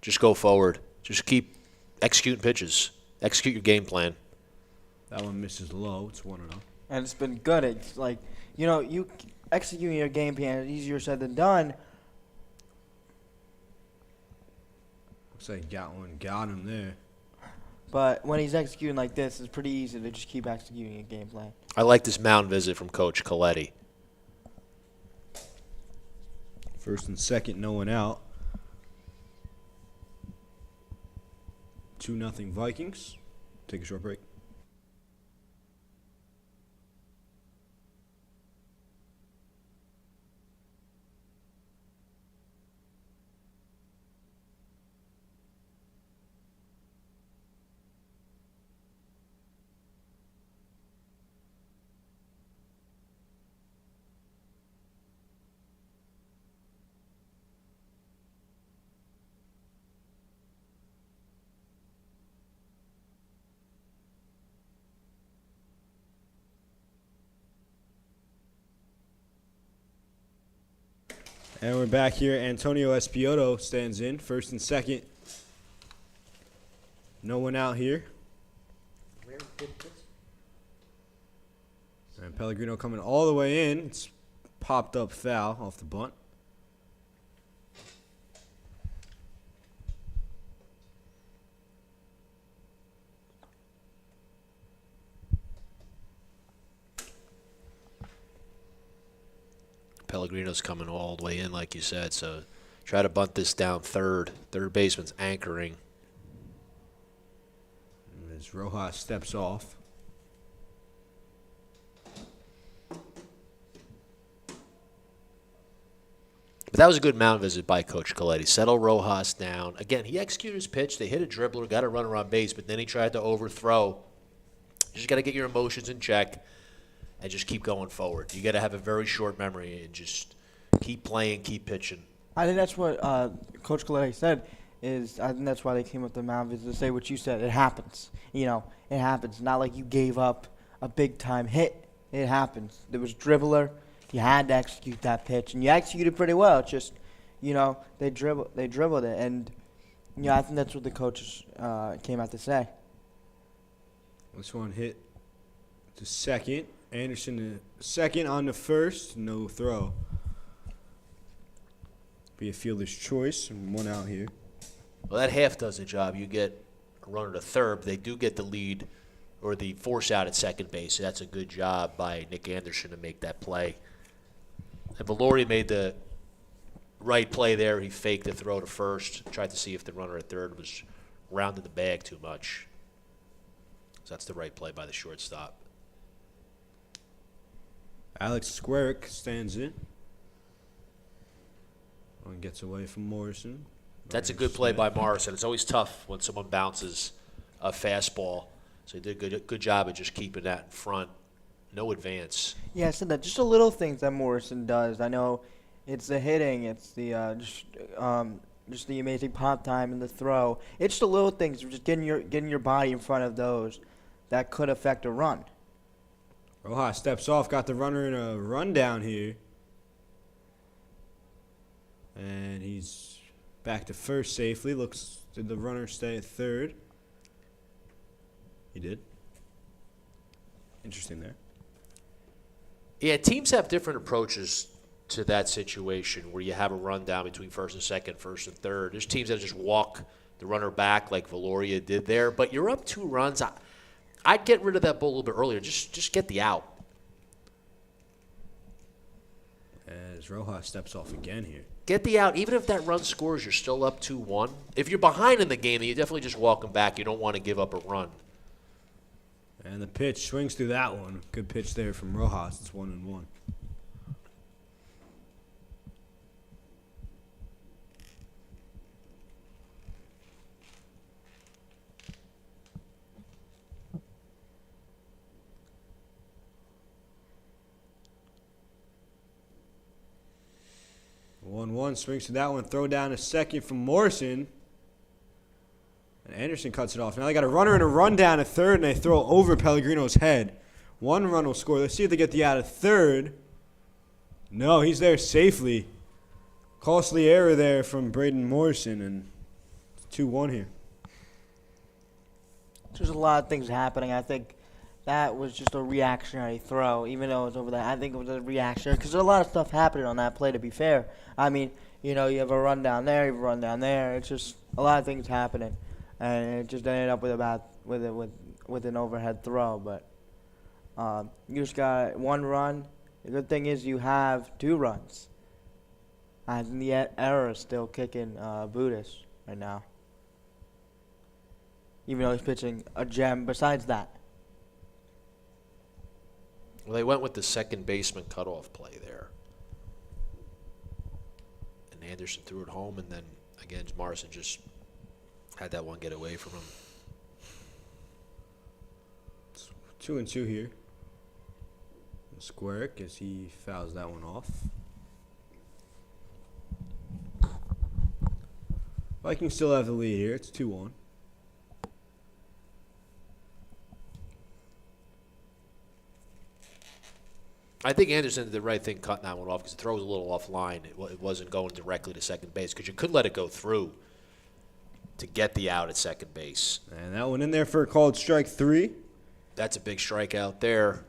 Just go forward. Just keep executing pitches. Execute your game plan. That one misses low. It's 1-0. And it's been good. It's like, you executing your game plan is easier said than done. Looks like got him there. But when he's executing like this, it's pretty easy to just keep executing a game plan. I like this mound visit from Coach Coletti. First and second, no one out. 2-0 Vikings. Take a short break. And we're back here. Antonio Espioto stands in. First and second. No one out here. And Pellegrino coming all the way in. It's popped up foul off the bunt. Pellegrino's coming all the way in, like you said, so try to bunt this down third. Third baseman's anchoring. As Rojas steps off. But that was a good mound visit by Coach Coletti. Settle Rojas down. Again, he executed his pitch. They hit a dribbler, got a runner on base, but then he tried to overthrow. You just got to get your emotions in check and just keep going forward. You got to have a very short memory and just keep playing, keep pitching. I think that's what Coach Coletti said. I think that's why they came up with the mound visit to say what you said. It happens. It happens. Not like you gave up a big time hit. It happens. There was a dribbler. You had to execute that pitch, and you executed pretty well. It's just, they dribbled it, and I think that's what the coaches came out to say. This one hit to second. Anderson second on the first. No throw. Be a fielder's choice, and one out here. Well, that half does the job. You get a runner to third. They do get the lead or the force out at second base. So that's a good job by Nick Anderson to make that play. And Valori made the right play there. He faked the throw to first, tried to see if the runner at third was rounding the bag too much. So that's the right play by the shortstop. Alex Squarick stands in. One gets away from Morrison. That's a good play by Morrison. It's always tough when someone bounces a fastball. So he did a good job of just keeping that in front. No advance. Yeah, I said that. Just the little things that Morrison does. I know it's the hitting. It's the just the amazing pop time and the throw. It's the little things. Just getting your body in front of those that could affect a run. Rojas steps off. Got the runner in a rundown here. And he's back to first safely. Did the runner stay at third? He did. Interesting there. Yeah, teams have different approaches to that situation where you have a run down between first and second, first and third. There's teams that just walk the runner back like Valoria did there. But you're up 2 runs. I'd get rid of that ball a little bit earlier. Just get the out. As Rojas steps off again here. Get the out. Even if that run scores, you're still up 2-1. If you're behind in the game, then you definitely just walk them back. You don't want to give up a run. And the pitch swings through that one. Good pitch there from Rojas. It's 1-1. One swings to that one. Throw down a second from Morrison. And Anderson cuts it off. Now they got a runner and a run down at third, and they throw over Pellegrino's head. 1 run will score. Let's see if they get the out of third. No, he's there safely. Costly error there from Braden Morrison, and it's 2-1 here. There's a lot of things happening. I think that was just a reactionary throw, even though it was over there. I think it was a reactionary because there's a lot of stuff happening on that play, to be fair. I mean, you have a run down there, you have a run down there. It's just a lot of things happening. And it just ended up with an overhead throw. But you just got 1 run. The good thing is you have 2 runs. I think the error is still kicking Buddhist right now. Even though he's pitching a gem besides that. Well, they went with the second baseman cutoff play there. And Anderson threw it home, and then, again, Morrison just had that one get away from him. 2-2 here. Squarick as he fouls that one off. Vikings still have the lead here. It's 2-1. I think Anderson did the right thing cutting that one off because the throw was a little offline. It wasn't going directly to second base because you could let it go through to get the out at second base. And that one in there for a called strike 3. That's a big strikeout there.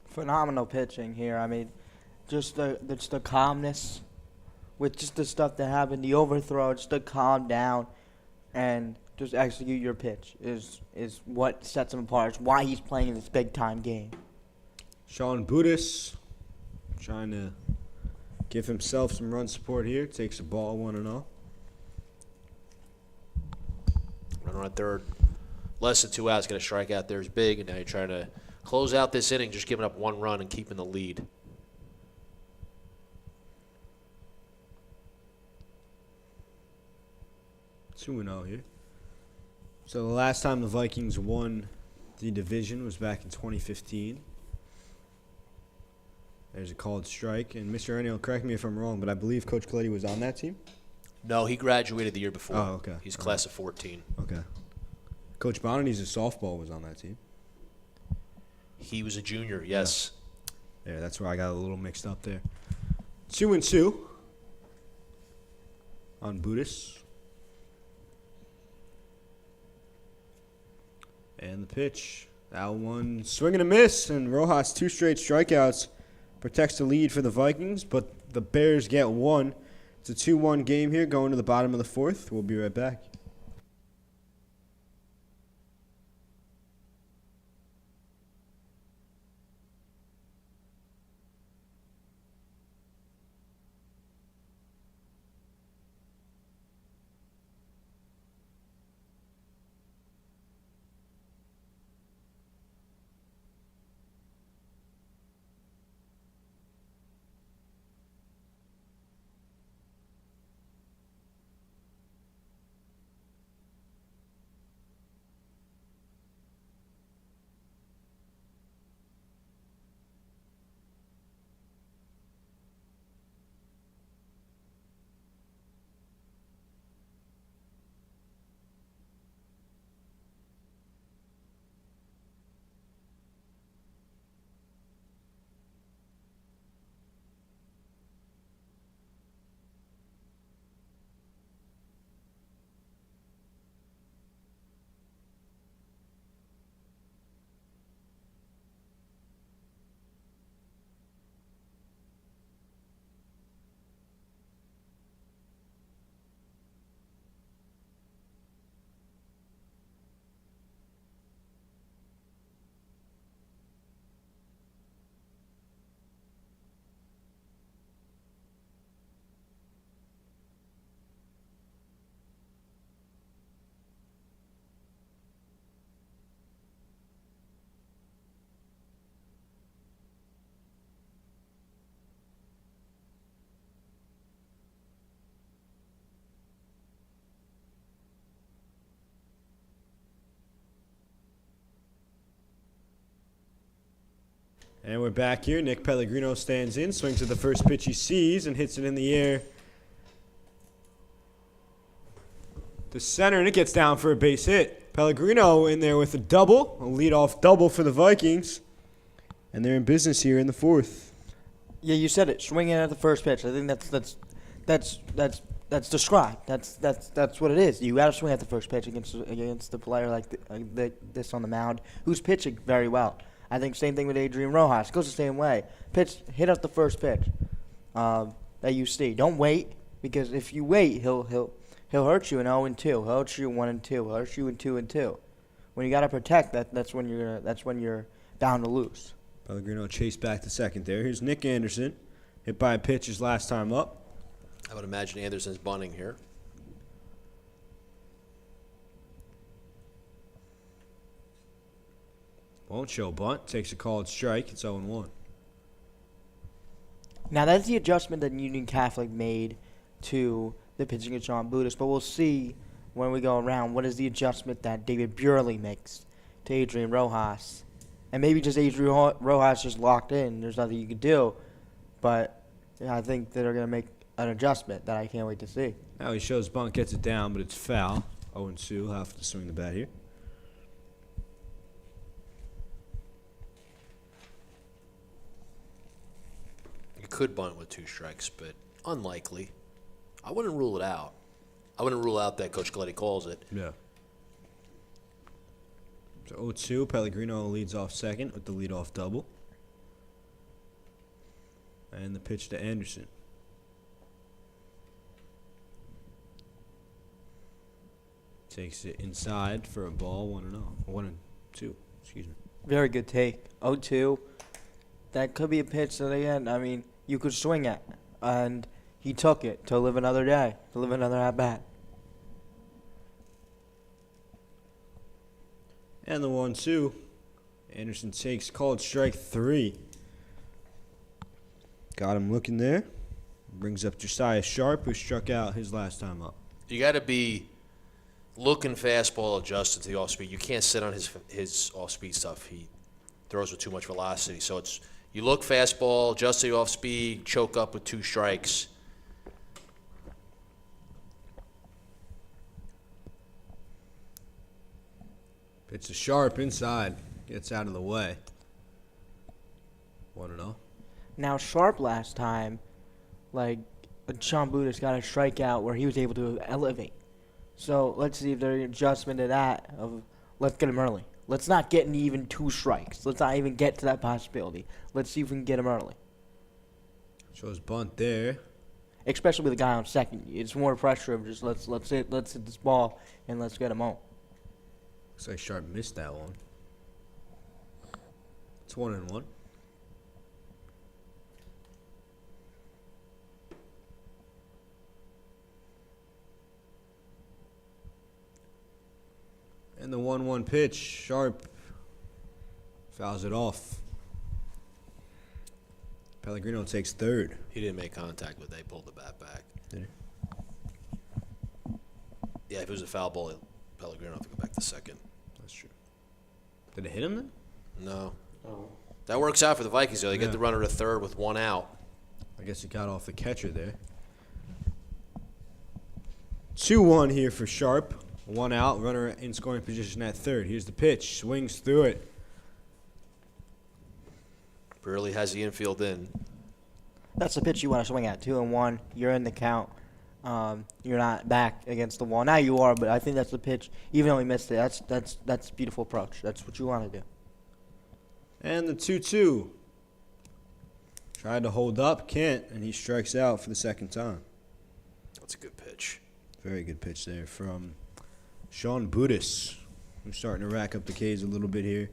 Phenomenal pitching here. I mean, just the calmness with just the stuff that happened, the overthrow, just to calm down and just execute your pitch is what sets him apart. It's why he's playing in this big-time game. Sean Budis trying to give himself some run support here. Takes the ball 1-0. Runner on third. Less than 2 outs. Got a strikeout there is big, and now you're trying to close out this inning just giving up 1 run and keeping the lead. 2-0 here. So the last time the Vikings won the division was back in 2015. There's a called strike. And Mr. Ernie will correct me if I'm wrong, but I believe Coach Coletti was on that team? No, he graduated the year before. Oh, okay. He's class of 14. Okay. Coach Bonani's softball was on that team. He was a junior, yes. There, that's where I got a little mixed up there. 2-2 on Budis. And the pitch. That one swing and a miss, and Rojas 2 straight strikeouts protects the lead for the Vikings, but the Bears get 1. It's a 2-1 game here going to the bottom of the 4th. We'll be right back. And we're back here. Nick Pellegrino stands in, swings at the first pitch he sees, and hits it in the air to center, and it gets down for a base hit. Pellegrino in there with a double, a leadoff double for the Vikings. And they're in business here in the 4th. Yeah, you said it. Swinging at the first pitch. I think that's described. That's what it is. You got to swing at the first pitch against the player like this on the mound, who's pitching very well. I think same thing with Adrian Rojas. Goes the same way. Hit up the first pitch that you see. Don't wait, because if you wait, he'll hurt you in 0-2. He'll hurt you in 1-2. He'll hurt you in 2-2. When you got to protect that's when you're bound to lose. Pellegrino chased back to second there. Here's Nick Anderson. Hit by a pitch his last time up. I would imagine Anderson's bunting here. Won't show bunt. Takes a called strike. It's 0-1. Now, that's the adjustment that Union Catholic made to the pitching of John Budis, but we'll see when we go around what is the adjustment that David Brearley makes to Adrian Rojas. And maybe just Adrian Rojas just locked in. There's nothing you can do. But yeah, I think that they're going to make an adjustment that I can't wait to see. Now he shows bunt, gets it down, but it's foul. 0-2. He'll have to swing the bat here. You could bunt with 2 strikes, but unlikely. I wouldn't rule it out. I wouldn't rule out that Coach Galetti calls it. Yeah. So 0-2. Pellegrino leads off second with the leadoff double. And the pitch to Anderson. Takes it inside for a ball. 1-2. Excuse me. Very good take. 0-2. That could be a pitch that, again, I mean, you could swing at. And he took it to live another day, to live another at-bat. And the 1-2. Anderson takes called strike 3. Got him looking there. Brings up Josiah Sharp, who struck out his last time up. You got to be looking fastball adjusted to the off-speed. You can't sit on his off-speed stuff. He throws with too much velocity. So it's you look fastball, adjust to the off-speed, choke up with 2 strikes. Pitch to Sharp inside. Gets out of the way. 1-0. Now, Sharp last time, like, Sean Budis got a strikeout where he was able to elevate. So let's see if there's an adjustment to that of let's get him early. Let's not get even 2 strikes. Let's not even get to that possibility. Let's see if we can get him early. Shows bunt there. Especially with a guy on second. It's more pressure of just let's hit this ball and let's get him home. Looks like Sharp missed that one. It's 1-1. And the 1-1 pitch, Sharp fouls it off. Pellegrino takes third. He didn't make contact, but they pulled the bat back. Did he? Yeah, if it was a foul ball, Pellegrino have to go back to second. That's true. Did it hit him then? No. Oh. That works out for the Vikings, though. They Yeah. get the runner to third with 1 out. I guess he got off the catcher there. 2-1 here for Sharp. 1 out, runner in scoring position at third. Here's the pitch. Swings through it. Brearley has the infield in. That's the pitch you want to swing at. 2-1. You're in the count. You're not back against the wall. Now you are, but I think that's the pitch. Even though he missed it, that's a beautiful approach. That's what you want to do. And the 2-2. Tried to hold up, can't, and he strikes out for the second time. That's a good pitch. Very good pitch there from Sean Budis, who's starting to rack up the Ks a little bit here.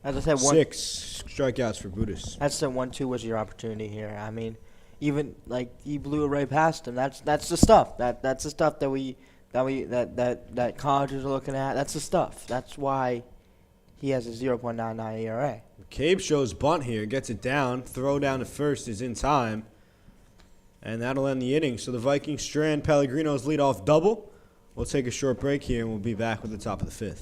As I said, 6 strikeouts for Budis. That's the 1-2 was your opportunity here. I mean, even like he blew it right past him. That's the stuff. That's the stuff that colleges are looking at. That's the stuff. That's why he has a 0.99 ERA. McCabe shows bunt here, gets it down. Throw down to first is in time. And that'll end the inning. So the Vikings strand Pellegrino's leadoff double. We'll take a short break here, and we'll be back with the top of the 5th.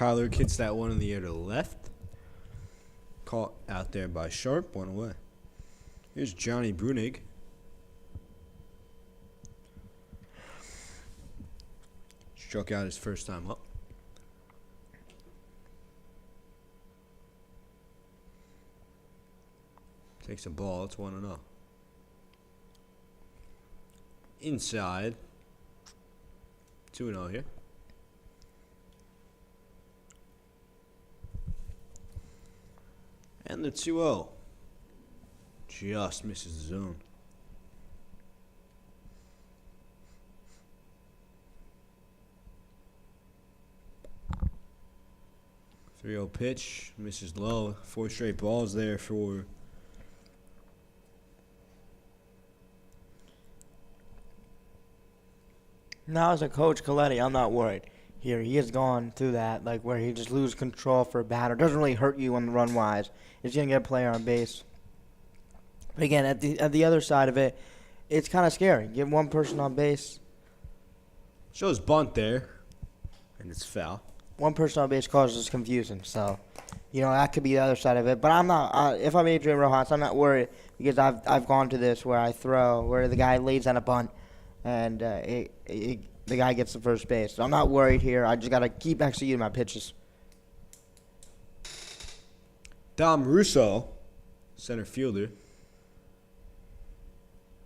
Kyler hits that one in the air to the left. Caught out there by Sharp, one away. Here's Johnny Brunig. Struck out his first time up. Takes a ball, it's 1-0. Inside. 2-0 here. And the 2-0. Just misses the zone. 3-0 pitch. Misses low. 4 straight balls there for Now, as a coach, Coletti, I'm not worried. Here, he has gone through that, like where he just loses control for a batter. Doesn't really hurt you on the run wise. He's gonna get a player on base. But again, at the other side of it, it's kind of scary. Get one person on base. shows bunt there. And it's foul. One person on base causes confusion. So, that could be the other side of it. But I'm not. If I'm Adrian Rojas, I'm not worried because I've gone to this where where the guy lays on a bunt, and the guy gets the first base. So I'm not worried here. I just got to keep executing my pitches. Dom Russo, center fielder,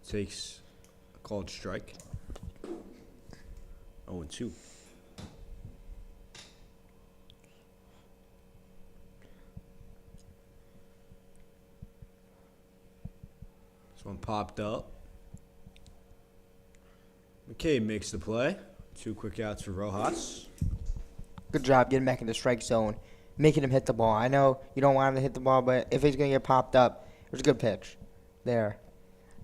takes a called strike. 0-2. This one popped up. McCabe makes the play. 2 quick outs for Rojas. Good job getting back in the strike zone, making him hit the ball. I know you don't want him to hit the ball, but if he's going to get popped up, it was a good pitch there.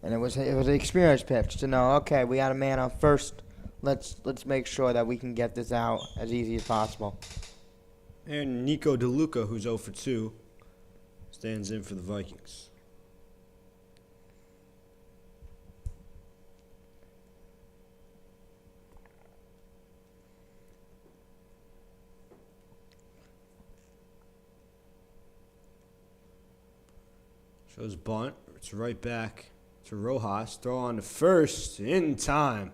And it was an experienced pitch to know, okay, we got a man on first. Let's make sure that we can get this out as easy as possible. And Nico DeLuca, who's 0 for 2, stands in for the Vikings. Shows bunt. It's right back to Rojas. Throw on to first in time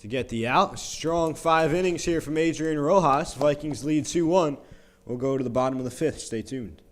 to get the out. Strong 5 innings here from Adrian Rojas. Vikings lead 2-1. We'll go to the bottom of the 5th. Stay tuned.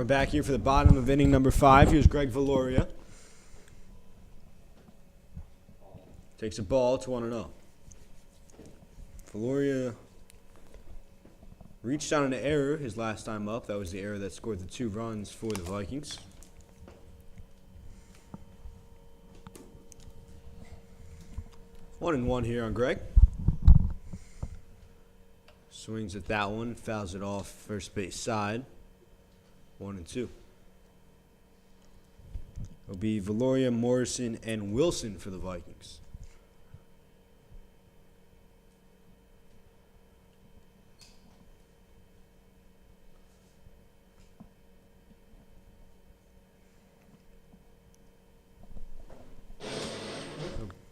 we're back here for the bottom of inning number 5. Here's Greg Valoria. Takes a ball. It's 1-0. Valoria reached on an error his last time up. That was the error that scored the 2 runs for the Vikings. One and one here on Greg. Swings at that one, fouls it off first base side. 1-2. It'll be Valoria, Morrison, and Wilson for the Vikings.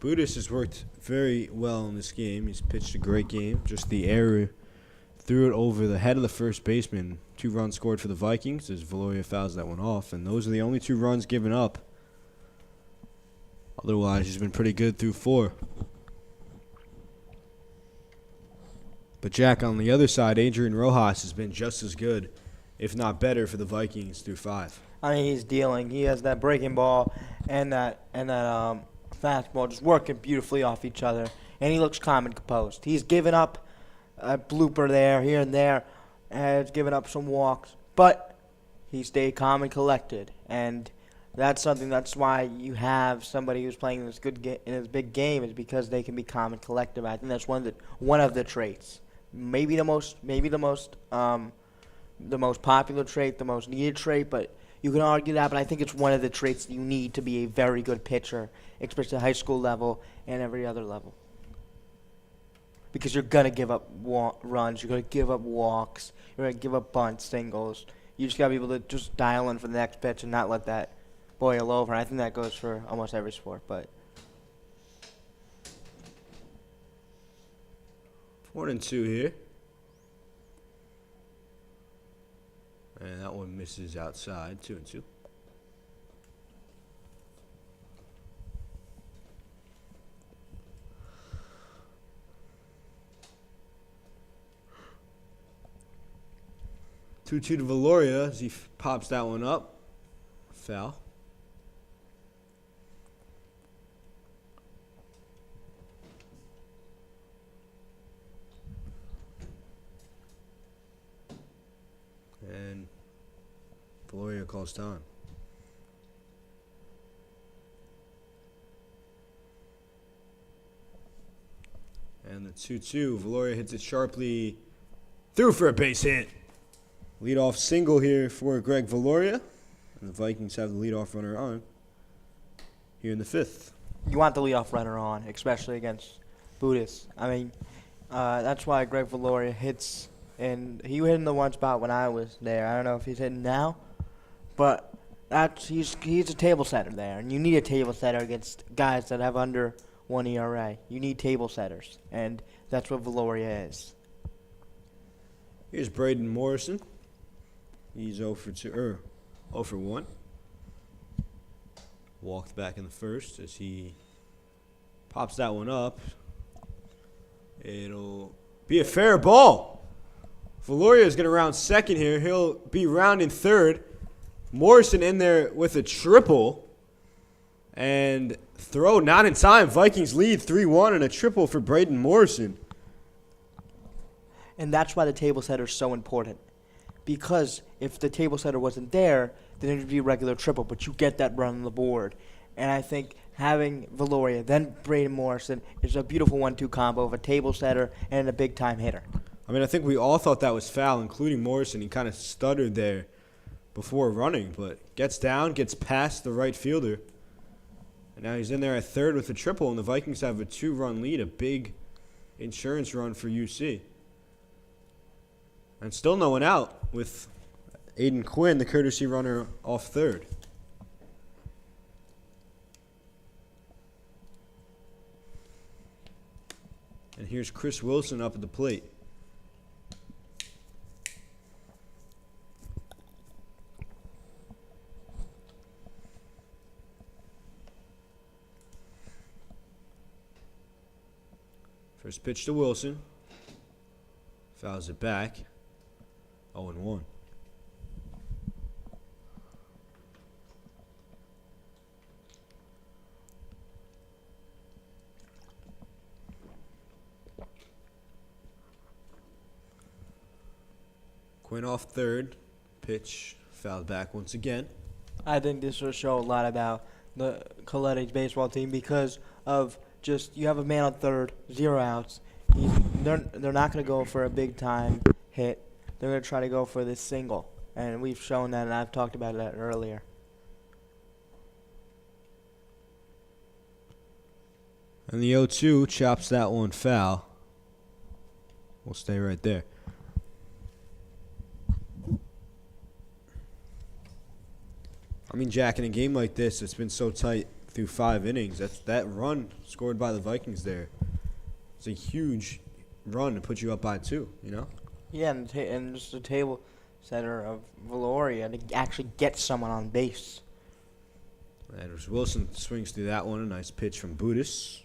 Budis has worked very well in this game. He's pitched a great game. Just the error threw it over the head of the first baseman. 2 runs scored for the Vikings as Valoria fouls that one off. And those are the only 2 runs given up. Otherwise, he's been pretty good through 4. But Jack, on the other side, Adrian Rojas has been just as good, if not better, for the Vikings through 5. I mean, he's dealing. He has that breaking ball and that fastball just working beautifully off each other, and he looks calm and composed. He's given up a blooper there, here and there, and has given up some walks, but he stayed calm and collected, and that's something. That's why you have somebody who's playing this in this big game, is because they can be calm and collective. I think that's one of the traits, maybe the most popular trait, the most needed trait, but. You can argue that, but I think it's one of the traits that you need to be a very good pitcher, especially at high school level and every other level. Because you're going to give up runs, you're going to give up walks, you're going to give up bunts, singles. You just got to be able to just dial in for the next pitch and not let that boil over. I think that goes for almost every sport. But 1-2 here. And that one misses outside, 2-2. Two-two to Valoria as he pops that one up. Foul. And Valoria calls time. And the 2-2. Valoria hits it sharply. Through for a base hit. Leadoff single here for Greg Valoria. And the Vikings have the leadoff runner on here in the 5th. you want the leadoff runner on, especially against Budis. I mean, that's why Greg Valoria hits. And he hit in the one spot when I was there. I don't know if he's hitting now, but he's a table setter there, and you need a table setter against guys that have under 1 ERA. You need table setters, and that's what Valoria is. Here's Braden Morrison. He's 0 for 1. Walked back in the first as he pops that one up. It'll be a fair ball. Valoria is going to round second here. He'll be rounding third. Morrison in there with a triple. And throw not in time. Vikings lead 3-1 and a triple for Braden Morrison. And that's why the table setter is so important. Because if the table setter wasn't there, then it would be a regular triple. But you get that run on the board. And I think having Valoria, then Braden Morrison, is a beautiful 1-2 combo of a table setter and a big-time hitter. I mean, I think we all thought that was foul, including Morrison. He kind of stuttered there before running, but gets down, gets past the right fielder. And now he's in there at third with a triple, and the Vikings have a 2-run lead, a big insurance run for UC. And still no one out with Aiden Quinn, the courtesy runner, off third. And here's Chris Wilson up at the plate. First pitch to Wilson. Fouls it back. 0-1. Quinn off third. Pitch fouled back once again. I think this will show a lot about the Coletti's baseball team because of just you have a man on third, 0 outs. They're not going to go for a big time hit. They're going to try to go for this single, and we've shown that, and I've talked about that earlier. And the 0-2 chops that one foul. We'll stay right there. I mean, Jack, in a game like this, it's been so tight through 5 innings. That run scored by the Vikings there. It's a huge run to put you up by 2, you know? Yeah, and just a table setter of Valoria to actually get someone on base. And Wilson swings through that one. A nice pitch from Budis.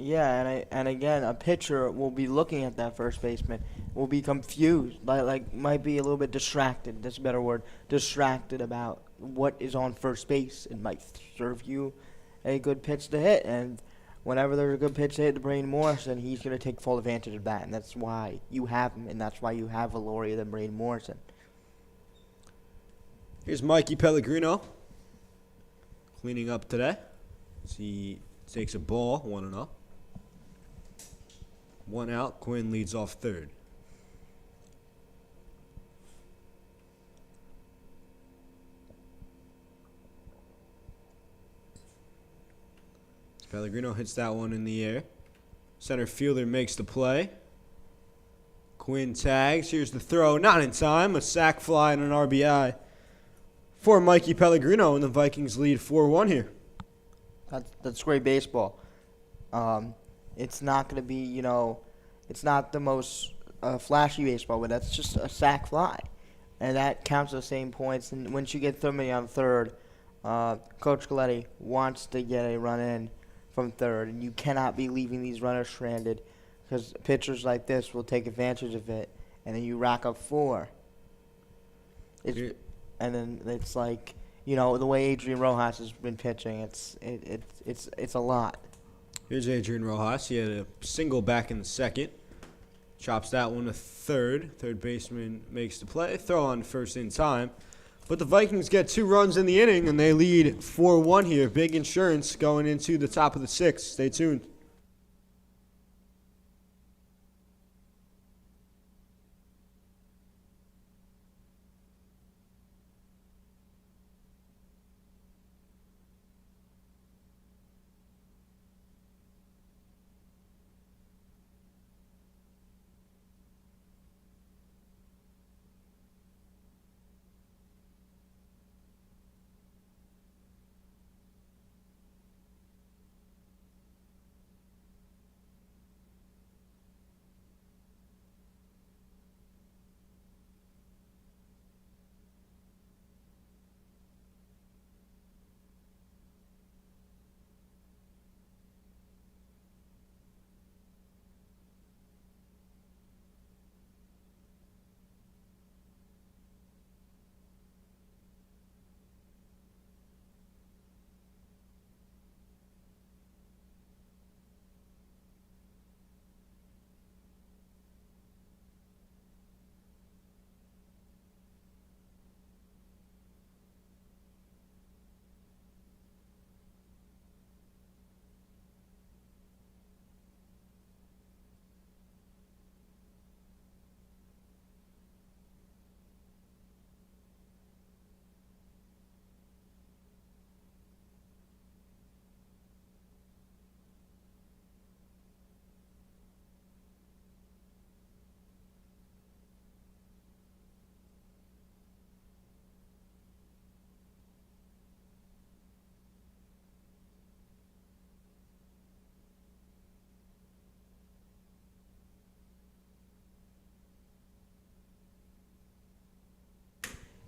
Yeah, and again, a pitcher will be looking at that first baseman, will be confused, might be a little bit distracted. That's a better word. Distracted about what is on first base. It might serve you a good pitch to hit, and whenever there's a good pitch to hit to Brain Morrison, he's going to take full advantage of that, and that's why you have him, and that's why you have Valoria than Brain Morrison. Here's Mikey Pellegrino cleaning up today as he takes a ball, 1-0. 1 out. Quinn leads off third. Pellegrino hits that one in the air. Center fielder makes the play. Quinn tags. Here's the throw. Not in time. A sac fly and an RBI for Mikey Pellegrino, and the Vikings lead 4-1 here. That's great baseball. It's not going to be, it's not the most flashy baseball, but that's just a sac fly. And that counts the same points. And once you get somebody on third, Coach Coletti wants to get a run in from third. And you cannot be leaving these runners stranded because pitchers like this will take advantage of it. And then you rack up 4. And then it's like, the way Adrian Rojas has been pitching, it's a lot. Here's Adrian Rojas. He had a single back in the second. Chops that one to third. Third baseman makes the play. Throw on first in time. But the Vikings get 2 runs in the inning, and they lead 4-1 here. Big insurance going into the top of the 6th. Stay tuned.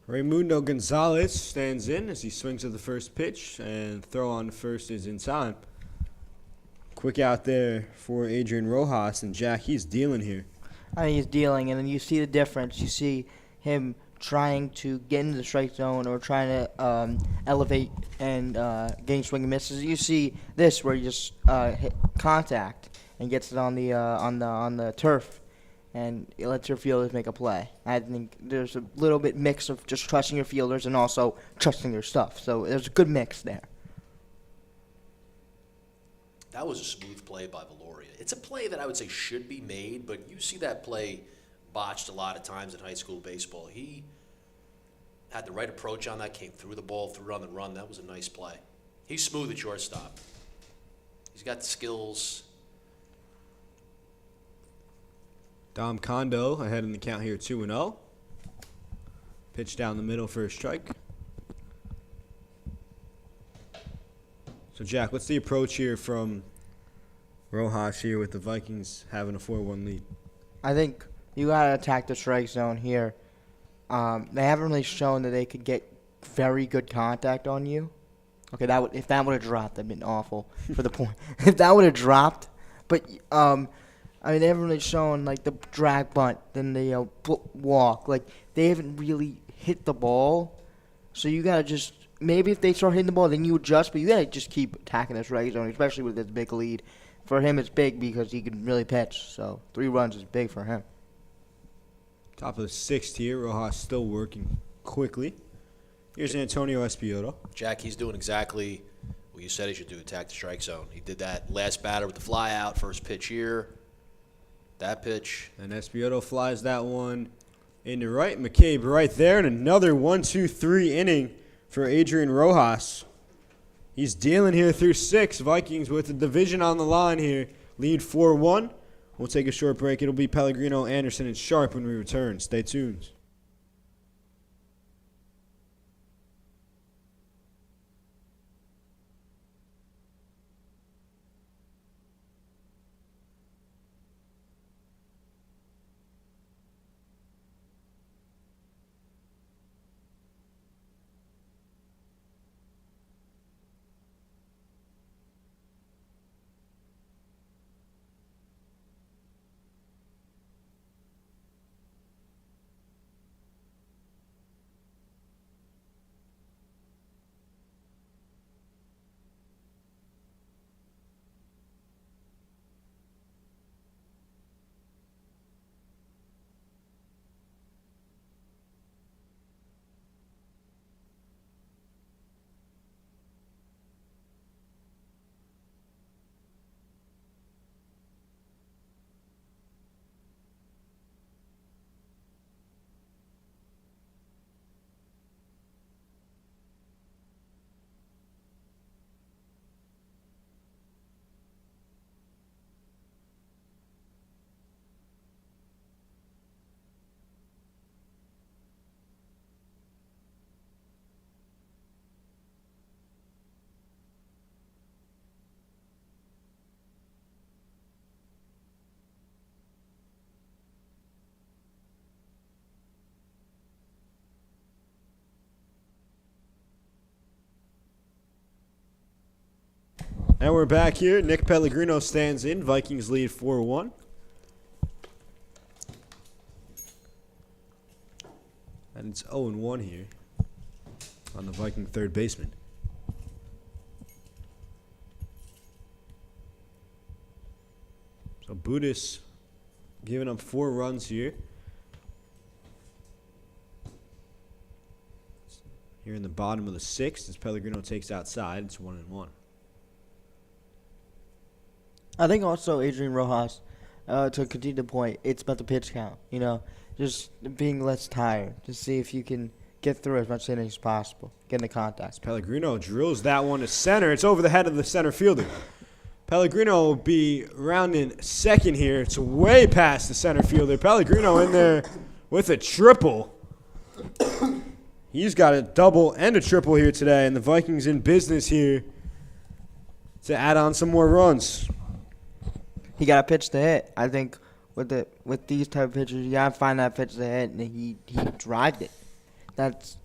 Raymundo Gonzalez stands in as he swings at the first pitch, and throw on first is in time. Quick out there for Adrian Rojas, and Jack, he's dealing here. I think he's dealing, and then you see the difference. You see him trying to get into the strike zone or trying to elevate and getting swing and misses. You see this where he just hit contact and gets it on the turf, and it lets your fielders make a play. I think there's a little bit mix of just trusting your fielders and also trusting your stuff. So there's a good mix there. That was a smooth play by Valoria. It's a play that I would say should be made, but you see that play botched a lot of times in high school baseball. He had the right approach on that, came through the ball, threw it on the run. That was a nice play. He's smooth at shortstop. He's got the skills. Dom Condo ahead in the count here, 2-0. Pitch down the middle for a strike. So, Jack, what's the approach here from Rojas here with the Vikings having a 4-1 lead? I think you got to attack the strike zone here. They haven't really shown that they could get very good contact on you. Okay, if that would have dropped, that'd been awful for the point. If that would have dropped, but I mean, they haven't really shown like the drag bunt, then the walk. Like they haven't really hit the ball, so you gotta just maybe if they start hitting the ball, then you adjust. But you gotta just keep attacking this strike zone, especially with this big lead. For him, it's big because he can really pitch. So 3 runs is big for him. Top of the 6th here. Rojas still working quickly. Here's Antonio Espioto. Jack, he's doing exactly what you said he should do, attack the strike zone. He did that last batter with the fly out, first pitch here. That pitch. And Espioto flies that one into right. McCabe right there. And another 1-2-3 inning for Adrian Rojas. He's dealing here through 6. Vikings with the division on the line here. Lead 4-1. We'll take a short break. It'll be Pellegrino, Anderson, and Sharp when we return. Stay tuned. And we're back here. Nick Pellegrino stands in. Vikings lead 4-1. And it's 0-1 here on the Viking third baseman. So Budis giving up 4 runs here. Here in the bottom of the 6th as Pellegrino takes outside. It's 1-1. I think also Adrian Rojas, to continue the point, it's about the pitch count. You know, just being less tired to see if you can get through as much innings as possible, get in the contact. Pellegrino drills that one to center. It's over the head of the center fielder. Pellegrino will be rounding second here. It's way past the center fielder. Pellegrino in there with a triple. He's got a double and a triple here today, and the Vikings in business here to add on some more runs. He got a pitch to hit. I think with these type of pitches, you gotta find that pitch to hit, and he drived it. That's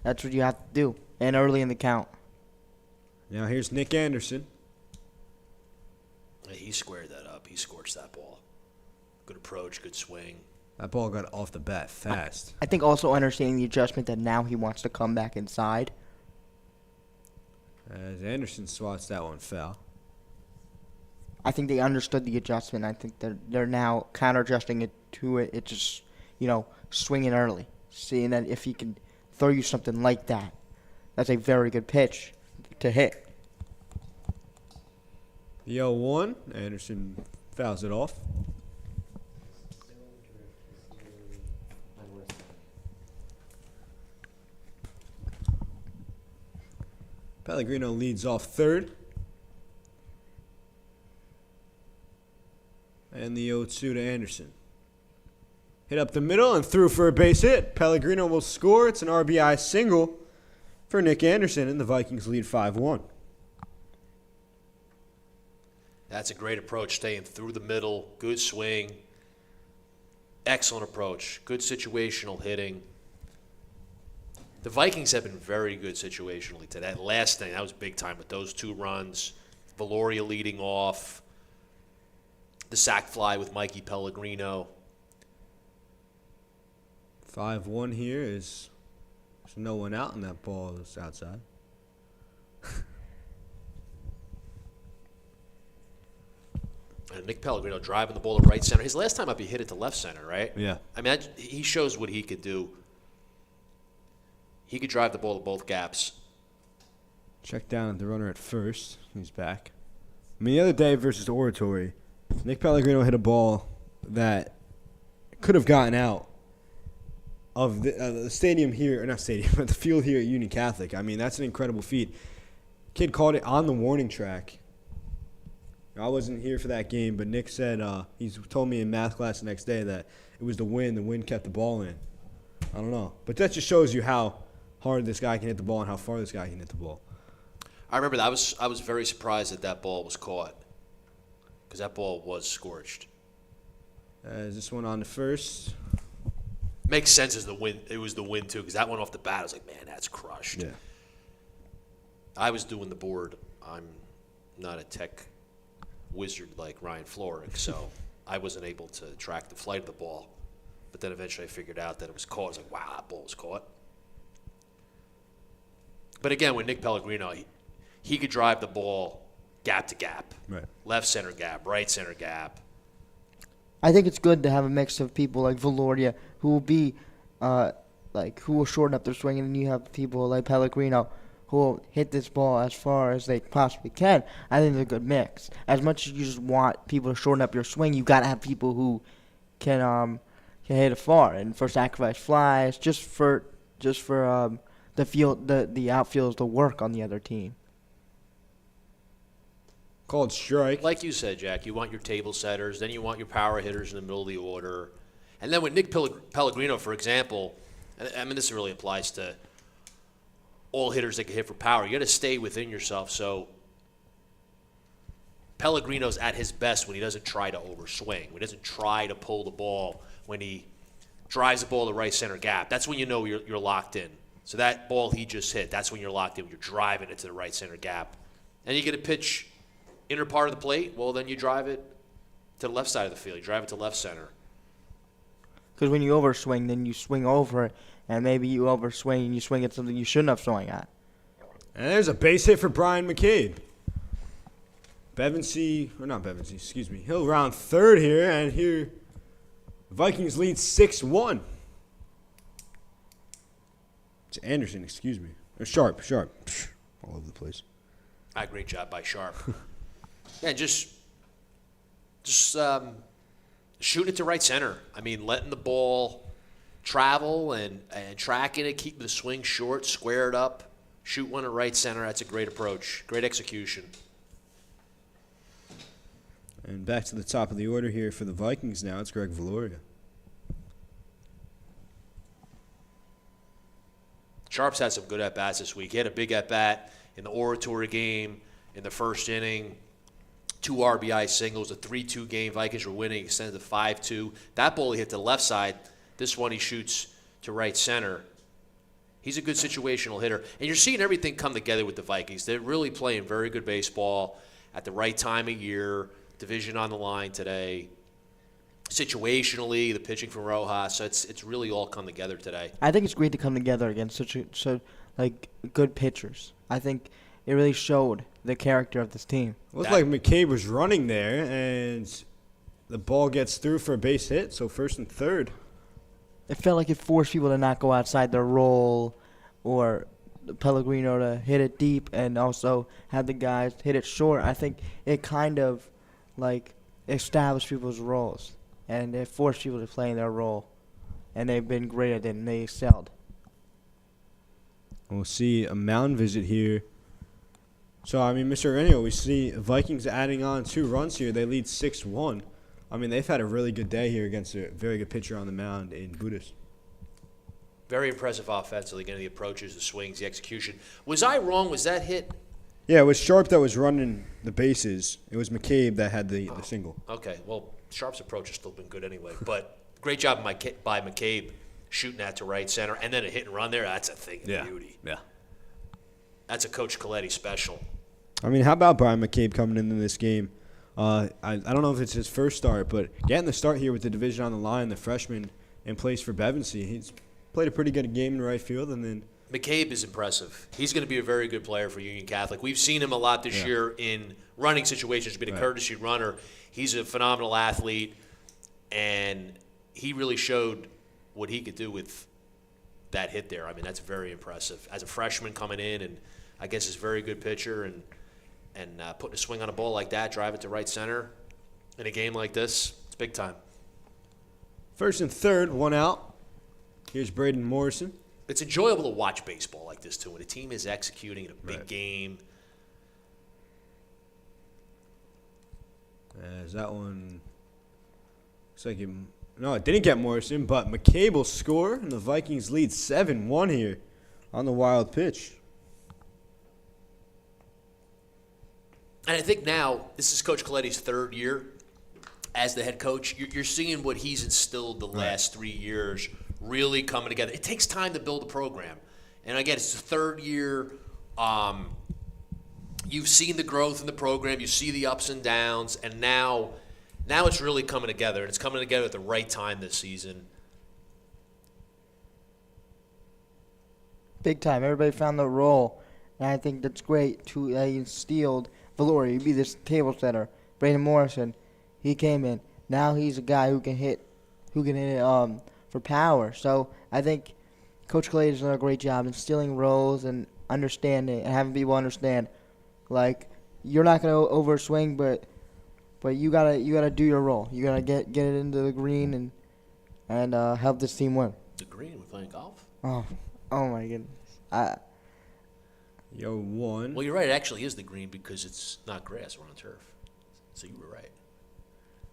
what you have to do, and early in the count. Now here's Nick Anderson. He squared that up. He scorched that ball. Good approach, good swing. That ball got off the bat fast. I think also understanding the adjustment that now he wants to come back inside. As Anderson swats that one foul. I think they understood the adjustment. I think they're now counter-adjusting it to it. It just, swinging early. Seeing that if he can throw you something like that, that's a very good pitch to hit. The 0-1. Anderson fouls it off. Pellegrino leads off third. And the 0-2 to Anderson. Hit up the middle and threw for a base hit. Pellegrino will score. It's an RBI single for Nick Anderson, and the Vikings lead 5-1. That's a great approach, staying through the middle, good swing, excellent approach, good situational hitting. The Vikings have been very good situationally today. That last thing, that was big time with those 2 runs. Valoria leading off. The sac fly with Mikey Pellegrino. 5-1 here is there's no one out, and that ball is outside. And Nick Pellegrino driving the ball to right center. His last time up, he hit it to left center, right? Yeah. I mean, he shows what he could do. He could drive the ball to both gaps. Check down at the runner at first. He's back. I mean, the other day versus Oratory, Nick Pellegrino hit a ball that could have gotten out of the stadium here, or not stadium, but the field here at Union Catholic. I mean, that's an incredible feat. Kid caught it on the warning track. I wasn't here for that game, but Nick said he's told me in math class the next day that it was the wind. The wind kept the ball in. I don't know. But that just shows you how hard this guy can hit the ball and how far this guy can hit the ball. I remember that I was very surprised that ball was caught because that ball was scorched. Is this one on the first? Makes sense as the wind. It was the wind too because that one off the bat. I was like, man, that's crushed. Yeah. I was doing the board. I'm not a tech wizard like Ryan Florick, so I wasn't able to track the flight of the ball. But then eventually I figured out that it was caught. I was like, wow, that ball was caught. But again, with Nick Pellegrino, he could drive the ball gap to gap, Right. left center gap, right center gap. I think it's good to have a mix of people like Valoria who will be, who will shorten up their swing, and then you have people like Pellegrino who will hit this ball as far as they possibly can. I think it's a good mix. As much as you just want people to shorten up your swing, you got to have people who can hit it far and for sacrifice flies, just for the field, the outfield to work on the other team. Called strike. Like you said, Jack, you want your table setters, then you want your power hitters in the middle of the order. And then with Nick Pellegrino, for example, I mean, this really applies to all hitters that can hit for power. You got to stay within yourself. So Pellegrino's at his best when he doesn't try to overswing, when he doesn't try to pull the ball, when he drives the ball to right center gap. That's when you know you're locked in. So that ball he just hit, that's when you're locked in. When you're driving it to the right center gap. And you get a pitch inner part of the plate, well, then you drive it to the left side of the field. You drive it to left center. Because when you overswing, then you swing over it, and maybe you overswing and you swing at something you shouldn't have swung at. And there's a base hit for Brian McCabe. He'll round third here, and here the Vikings lead 6-1. It's Anderson, Or Sharp. All over the place. Great job by Sharp. Yeah, just shooting it to right center. I mean, letting the ball travel and tracking it, keeping the swing short, square it up, shoot one to right center. That's a great approach. Great execution. And back to the top of the order here for the Vikings now. It's Greg Valoria. Sharp's had some good at-bats this week. He had a big at-bat in the Oratory game in the first inning. 2 RBI singles, a 3-2 game. Vikings were winning, extended to 5-2. That ball he hit to the left side. This one he shoots to right center. He's a good situational hitter. And you're seeing everything come together with the Vikings. They're really playing very good baseball at the right time of year. Division on the line today. Situationally, the pitching from Rojas. So it's really all come together today. I think it's great to come together against such good pitchers. I think it really showed the character of this team. It looked like McCabe was running there, and the ball gets through for a base hit, so first and third. It felt like it forced people to not go outside their role, or Pellegrino to hit it deep and also have the guys hit it short. I think it kind of like established people's roles, and it forced people to play in their role, and they've been great at it, and they excelled. We'll see a mound visit here. So, I mean, Mr. Renio, we see Vikings adding on 2 runs here. They lead 6-1. I mean, they've had a really good day here against a very good pitcher on the mound in Budis. Very impressive offensively, getting the approaches, the swings, the execution. Was I wrong? Was that hit? Yeah, it was Sharp that was running the bases. It was McCabe that had the single. Okay, well, Sharp's approach has still been good anyway. But great job by McCabe shooting that to right center. And then a hit and run there, that's a thing of beauty. Yeah. That's a Coach Coletti special. I mean, how about Brian McCabe coming into this game? I don't know if it's his first start, but getting the start here with the division on the line, the freshman in place for Bevensey. He's played a pretty good game in right field, and then McCabe is impressive. He's going to be a very good player for Union Catholic. We've seen him a lot this year in running situations. He's been a courtesy runner. He's a phenomenal athlete, and he really showed what he could do with that hit there. I mean, that's very impressive. As a freshman coming in, and I guess he's a very good pitcher, and putting a swing on a ball like that, drive it to right center in a game like this, it's big time. first and third, 1 out. Here's Braden Morrison. It's enjoyable to watch baseball like this, too, when a team is executing in a big game. As that one looks like it didn't get Morrison, but McCabe will score, and the Vikings lead 7-1 here on the wild pitch. And I think now, this is Coach Coletti's 3rd year as the head coach. You're seeing what he's instilled the last 3 years really coming together. It takes time to build a program. And again, it's the 3rd year. You've seen the growth in the program. You see the ups and downs. And now it's really coming together. And it's coming together at the right time this season. Big time. Everybody found their role, and I think that's great to instilled Valori. He'd be this table setter. Brandon Morrison, he came in. Now he's a guy who can hit for power. So I think Coach Coletti's done a great job instilling roles and understanding and having people understand, like, you're not gonna overswing, but you gotta do your role. You gotta get it into the green and help this team win. The green, we're playing golf? Oh my goodness. Yo, 1. Well, you're right. It actually is the green because it's not grass. We're on turf. So you were right.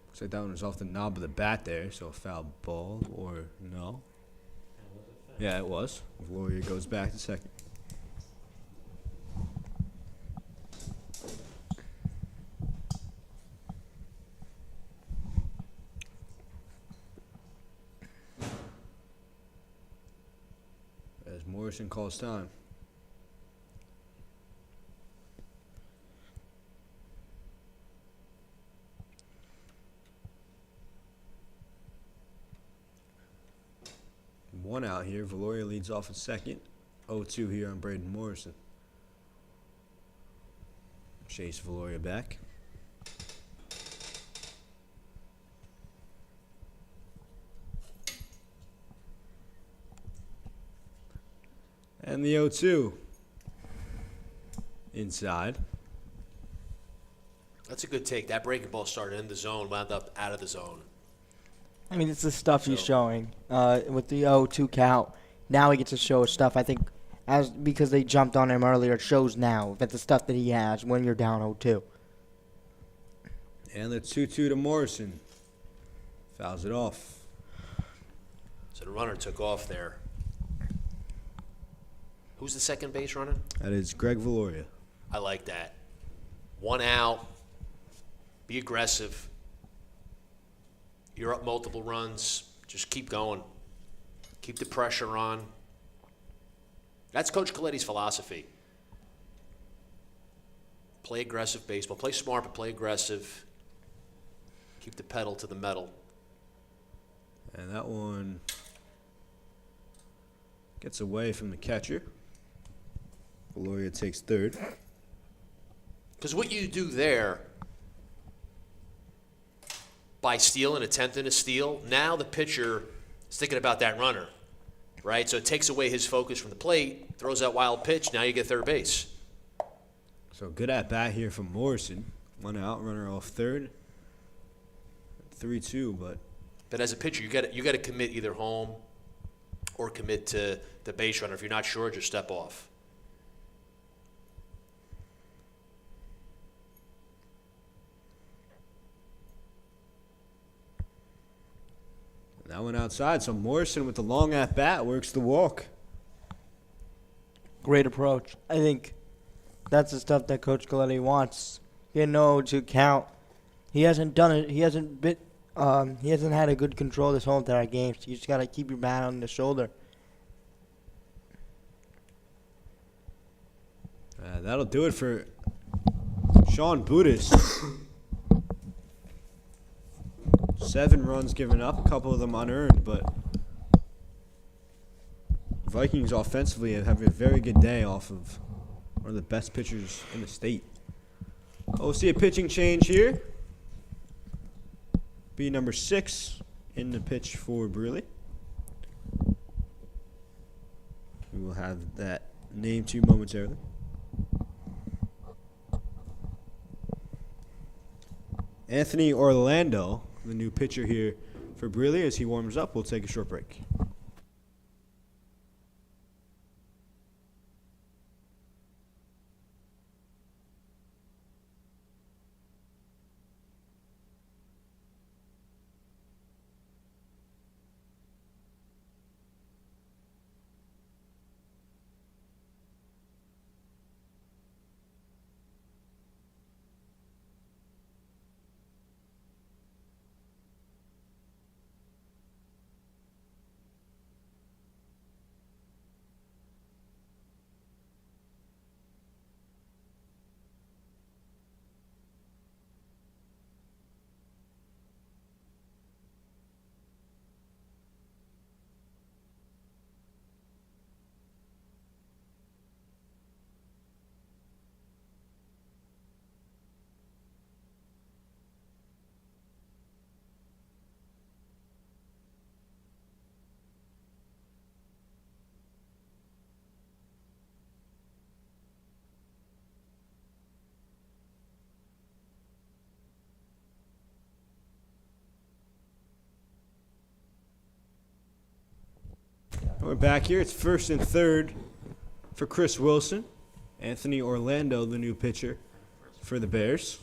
Looks like that one was off the knob of the bat there, so a foul ball or no. Yeah, it was. Gloria goes back to second. As Morrison calls time. One out here. Valoria leads off in second. 0-2 here on Braden Morrison. Chase Valoria back. And the 0-2. Inside. That's a good take. That breaking ball started in the zone, wound up out of the zone. I mean, it's the stuff he's showing with the 0-2 count. Now he gets to show his stuff. I think because they jumped on him earlier, it shows now that the stuff that he has when you're down 0-2. And the 2-2 to Morrison. Fouls it off. So the runner took off there. Who's the second base runner? That is Greg Valoria. I like that. 1 out. Be aggressive. You're up multiple runs. Just keep going. Keep the pressure on. That's Coach Coletti's philosophy. Play aggressive baseball. Play smart, but play aggressive. Keep the pedal to the metal. And that one gets away from the catcher. Valoria takes third. Because what you do there, by stealing, attempting to steal, now the pitcher is thinking about that runner, right? So it takes away his focus from the plate, throws that wild pitch, now you get third base. So good at bat here from Morrison. 1 out, runner off third. 3-2, But as a pitcher, you got to commit either home or commit to the base runner. If you're not sure, just step off. that went outside. So Morrison with the long at bat works the walk. Great approach. I think that's the stuff that Coach Galletti wants. You know, to count. He hasn't done it. He hasn't had a good control this whole entire game. So you just gotta keep your bat on the shoulder. That'll do it for Sean Budis. 7 runs given up, a couple of them unearned, but Vikings offensively have a very good day off of one of the best pitchers in the state. We'll see a pitching change here. Be number 6 in the pitch for Brearley. We will have that name to you momentarily. Anthony Orlando, the new pitcher here for Brearley. As he warms up, we'll take a short break. We're back here. It's first and third for Chris Wilson. Anthony Orlando, the new pitcher for the Bears.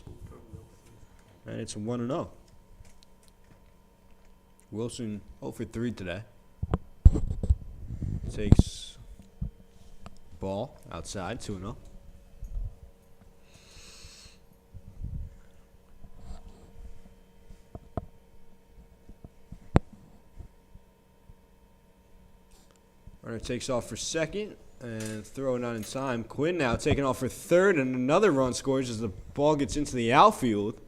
And it's 1-0. Wilson 0 for 3 today. Takes ball outside, 2-0. Runner takes off for second and throwing out in time. Quinn now taking off for third, and another run scores as the ball gets into the outfield.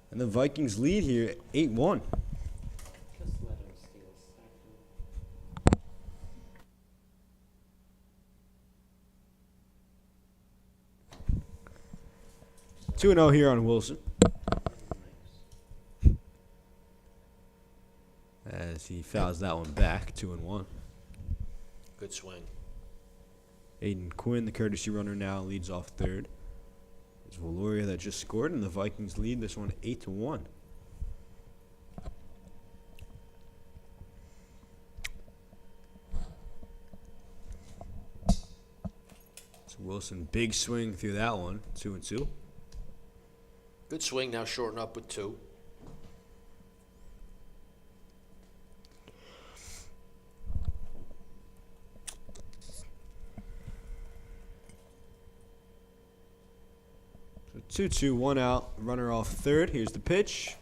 And the Vikings lead here 8-1. Two 2-0 here on Wilson. As he fouls that one back, 2-1. Good swing. Aiden Quinn, the courtesy runner, now leads off third. It's Valoria that just scored, and the Vikings lead this one 8-1. So Wilson, big swing through that one, 2-2. Good swing, now shorten up with 2. So 2-2, 1 out, runner off third. Here's the pitch.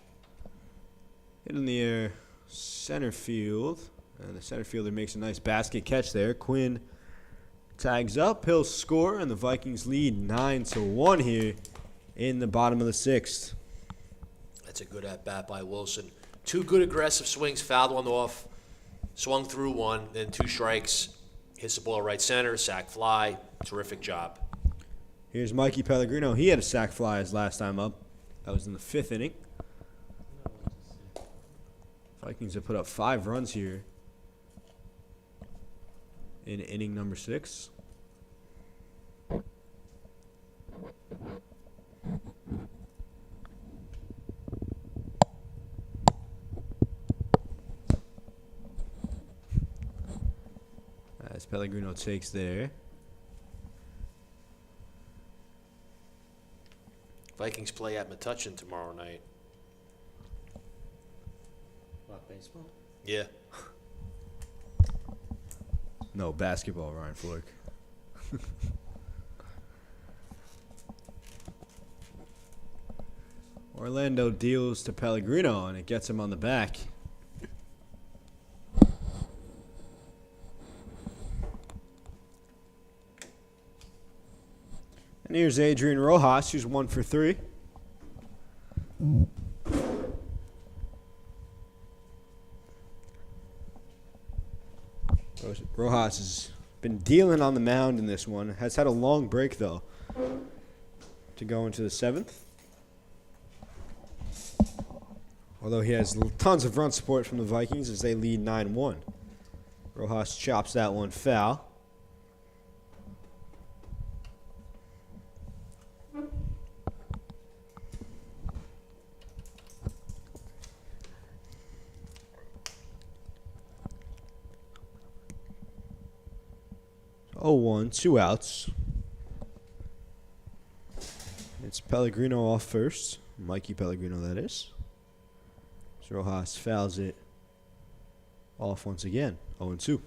Hit in the air, center field. And the center fielder makes a nice basket catch there. Quinn tags up, he'll score, and the Vikings lead 9-1 here in the bottom of the 6th. That's a good at-bat by Wilson. 2 good aggressive swings, fouled one off, swung through one, then 2 strikes, hits the ball right center, sac fly. Terrific job. Here's Mikey Pellegrino. He had a sac fly his last time up. That was in the 5th inning. Vikings have put up 5 runs here in inning number 6. As Pellegrino takes there. Vikings play at Metuchen tomorrow night. What, baseball? Yeah. No, basketball, Ryan Flork. Orlando deals to Pellegrino, and it gets him on the back. And here's Adrian Rojas, who's 1 for 3. Rojas has been dealing on the mound in this one. Has had a long break, though, to go into the 7th. Although he has tons of run support from the Vikings as they lead 9-1. Rojas chops that one foul. Oh, 1, 2 outs. It's Pellegrino off first. Mikey Pellegrino, that is. So Rojas fouls it off once again. 0-2.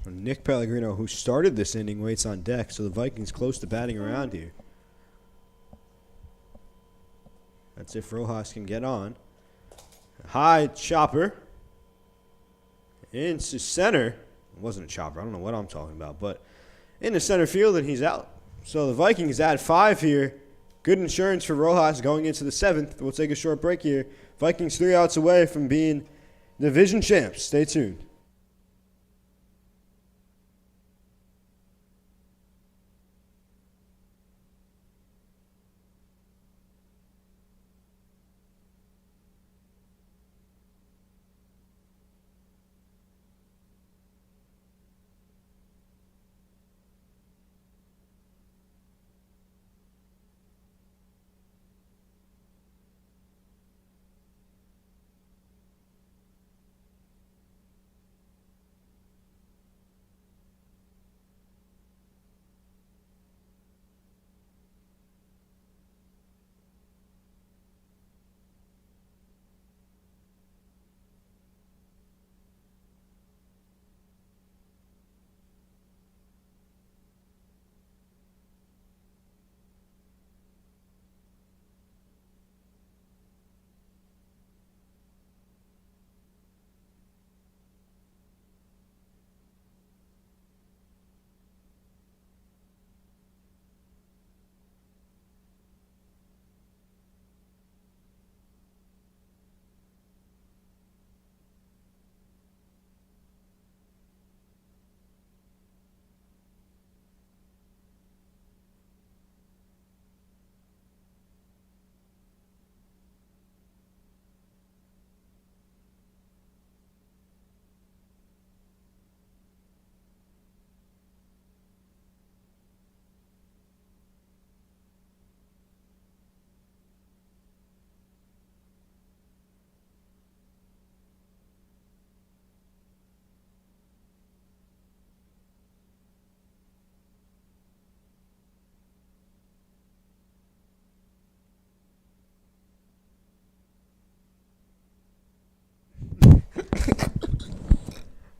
Nick Pellegrino, who started this inning, waits on deck, so the Vikings close to batting around here. That's if Rojas can get on. High chopper. Into center. It wasn't a chopper. I don't know what I'm talking about, but into center field, and he's out. So the Vikings add 5 here. Good insurance for Rojas going into the 7th. We'll take a short break here. Vikings 3 outs away from being division champs. Stay tuned.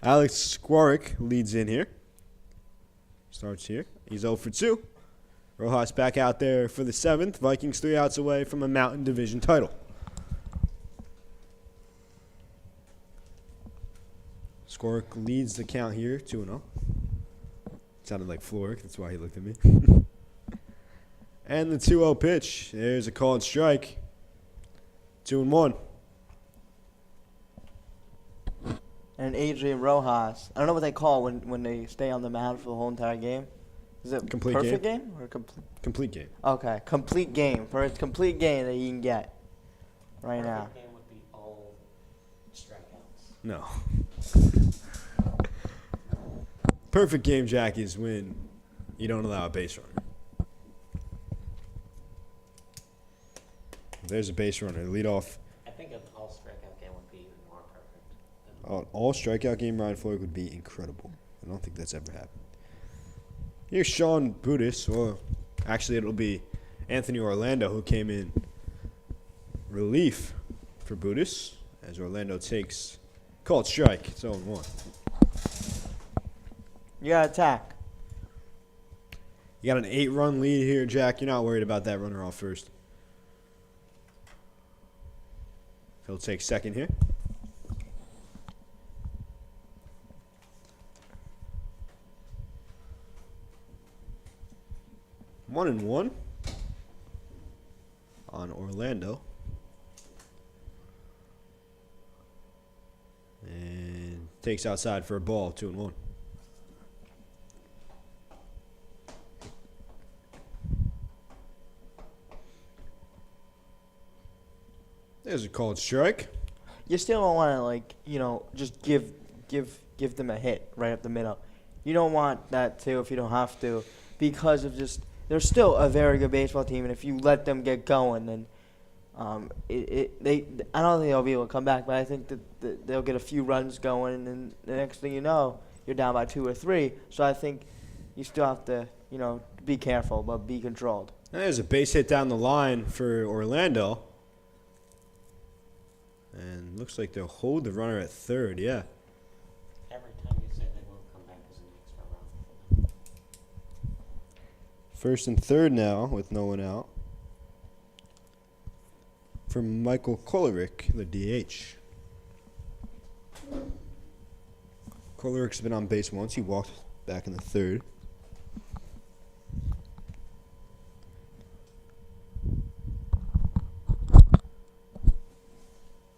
Alex Skwarek leads in here. Starts here. He's 0 for 2. Rojas back out there for the 7th. Vikings 3 outs away from a Mountain Division title. Skwarek leads the count here, 2-0. Sounded like Floric. That's why he looked at me. And the 2-0 pitch. There's a called strike. 2-1. And Adrian Rojas. I don't know what they call when they stay on the mound for the whole entire game. Is it Complete perfect game or complete? Complete game. Okay, complete game. For its complete game that you can get right now. Perfect game would be all strikeouts. No. Perfect game, Jack, is when you don't allow a base runner. There's a base runner. Lead off. I think an all strikeout game would be even more perfect. An all strikeout game, Ryan Floyd would be incredible. I don't think that's ever happened. Here's Sean Budis. Well, actually, it'll be Anthony Orlando who came in relief for Budis as Orlando takes called strike. It's 0-1. You got to attack. You got an 8-run lead here, Jack. You're not worried about that runner off first. He'll take second here. 1-1 on Orlando. And takes outside for a ball, 2-1. There's a called strike. You still don't want to just give them a hit right up the middle. You don't want that too if you don't have to, because of just they're still a very good baseball team, and if you let them get going, then I don't think they'll be able to come back, but I think that they'll get a few runs going, and then the next thing you know, you're down by 2 or 3. So I think you still have to be careful, but be controlled. And there's a base hit down the line for Orlando. And looks like they'll hold the runner at third, yeah. Every time you say they won't come back as an extra run. First and third now with no one out. For Michael Kolarek, the DH. Kolarek's been on base once. He walked back in the third.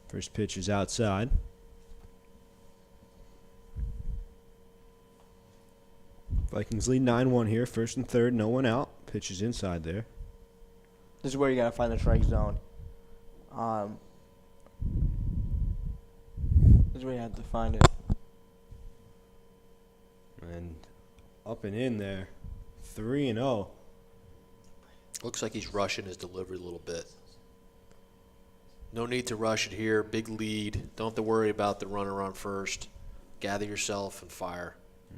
First pitch is outside. Vikings lead 9-1 here. First and third, no one out. Pitch is inside there. This is where you got to find the strike zone. This is where you have to find it. And up and in there. 3-0. Looks like he's rushing his delivery a little bit. No need to rush it here. Big lead. Don't have to worry about the runner on first. Gather yourself and fire.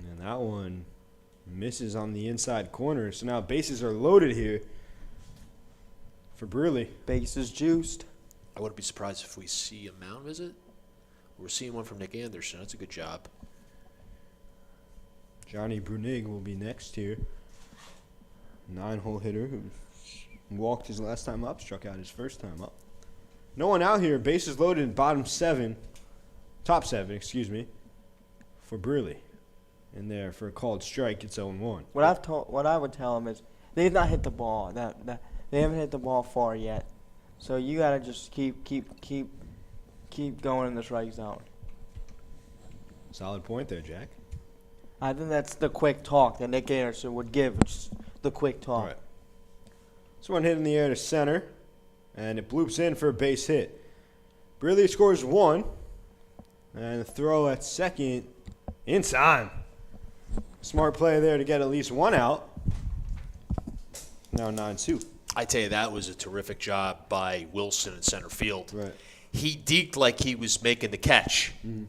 And that one misses on the inside corner. So now bases are loaded here for Brearley. Bases juiced. I wouldn't be surprised if we see a mound visit. We're seeing one from Nick Anderson. That's a good job. Johnny Brunig will be next here. 9-hole hitter who walked his last time up, struck out his first time up. No one out here. Bases loaded in top seven, for Brearley. In there for a called strike, it's 0-1. What I would tell them is they've not hit the ball. They haven't hit the ball far yet. So you gotta just keep going in the strike zone. Solid point there, Jack. I think that's the quick talk that Nick Anderson would give. Just the quick talk. All right. This one hit in the air to center, and it bloops in for a base hit. Brearley scores 1, and a throw at second in time. Smart play there to get at least 1 out. Now 9-2. I tell you, that was a terrific job by Wilson in center field. Right. He deked like he was making the catch. Mm-hmm.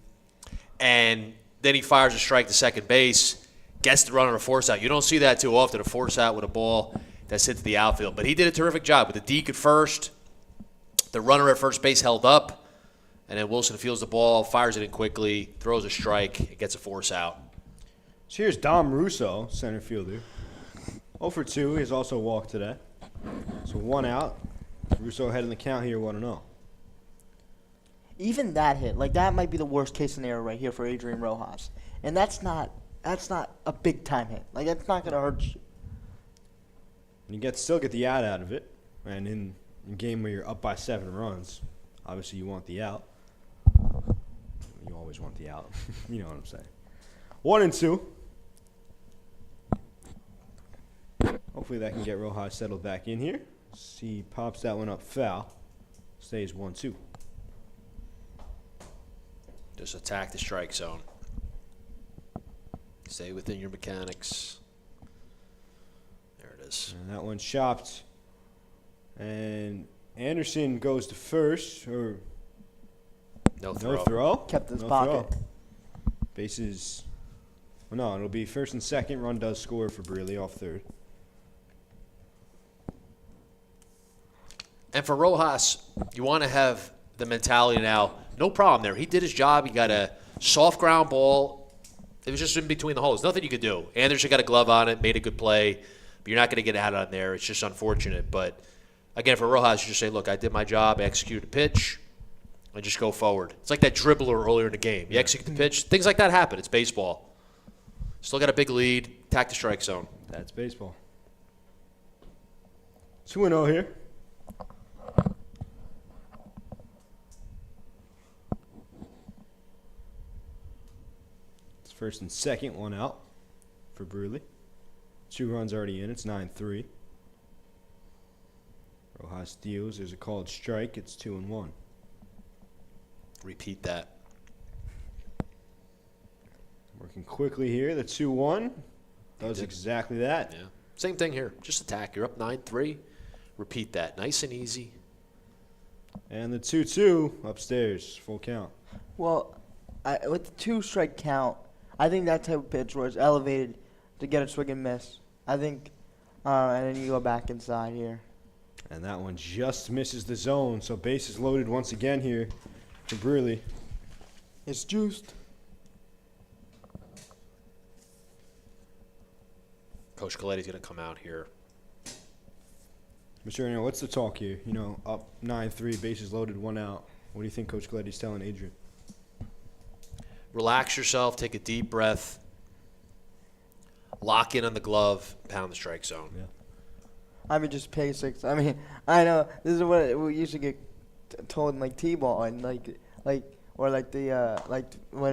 And then he fires a strike to second base, gets the runner a force out. You don't see that too often, a force out with a ball that's hit to the outfield. But he did a terrific job with the deke at first. The runner at first base held up, and then Wilson fields the ball, fires it in quickly, throws a strike, it gets a force out. So here's Dom Russo, center fielder. 0 for 2. He's also walked today. So 1 out. Russo ahead in the count here, 1-0. Even that hit, that might be the worst case scenario right here for Adrian Rojas, and that's not a big time hit. That's not gonna hurt you. And you still get the out of it. And in a game where you're up by 7 runs, obviously you want the out. You always want the out. You know what I'm saying. 1-2. Hopefully that can get Rojas settled back in here. He pops that one up foul. Stays 1-2. Just attack the strike zone. Stay within your mechanics. There it is. And that one's chopped. And Anderson goes to first, or No throw. no throw. Kept his No pocket. throw. Bases. Well, no, it'll be first and second. Run does score for Brearley off third. And for Rojas, you want to have the mentality now. No problem there. He did his job. He got a soft ground ball. It was just in between the holes. Nothing you could do. Anderson got a glove on it, made a good play. But you're not going to get out on there. It's just unfortunate. But, again, for Rojas, you just say, look, I did my job. I executed a pitch. And just go forward. It's like that dribbler earlier in the game. You execute the pitch. Things like that happen. It's baseball. Still got a big lead. Attack the strike zone. That's baseball. 2-0 here. It's first and second, one out for Brearley. 2 runs already in. It's 9-3. Rojas deals. There's a called strike. It's 2-1. Repeat that. Working quickly here. The 2-1 does did. exactly that. Yeah. Same thing here. Just attack. You're up 9-3. Repeat that. Nice and easy. And the 2-2 upstairs. Full count. Well, with the 2-strike count, I think that type of pitch was elevated to get a swing and miss. I think, and then you go back inside here. And that one just misses the zone. So bases loaded once again here for Brearley. It's juiced. Coach Coletti's going to come out here. Mr. Arena, what's the talk here? You know, up 9-3, bases loaded, 1 out. What do you think Coach Coletti's telling Adrian? Relax yourself. Take a deep breath. Lock in on the glove. Pound the strike zone. Yeah. I mean, just pay 6. I mean, I know this is what we used to get told in like T-ball and like when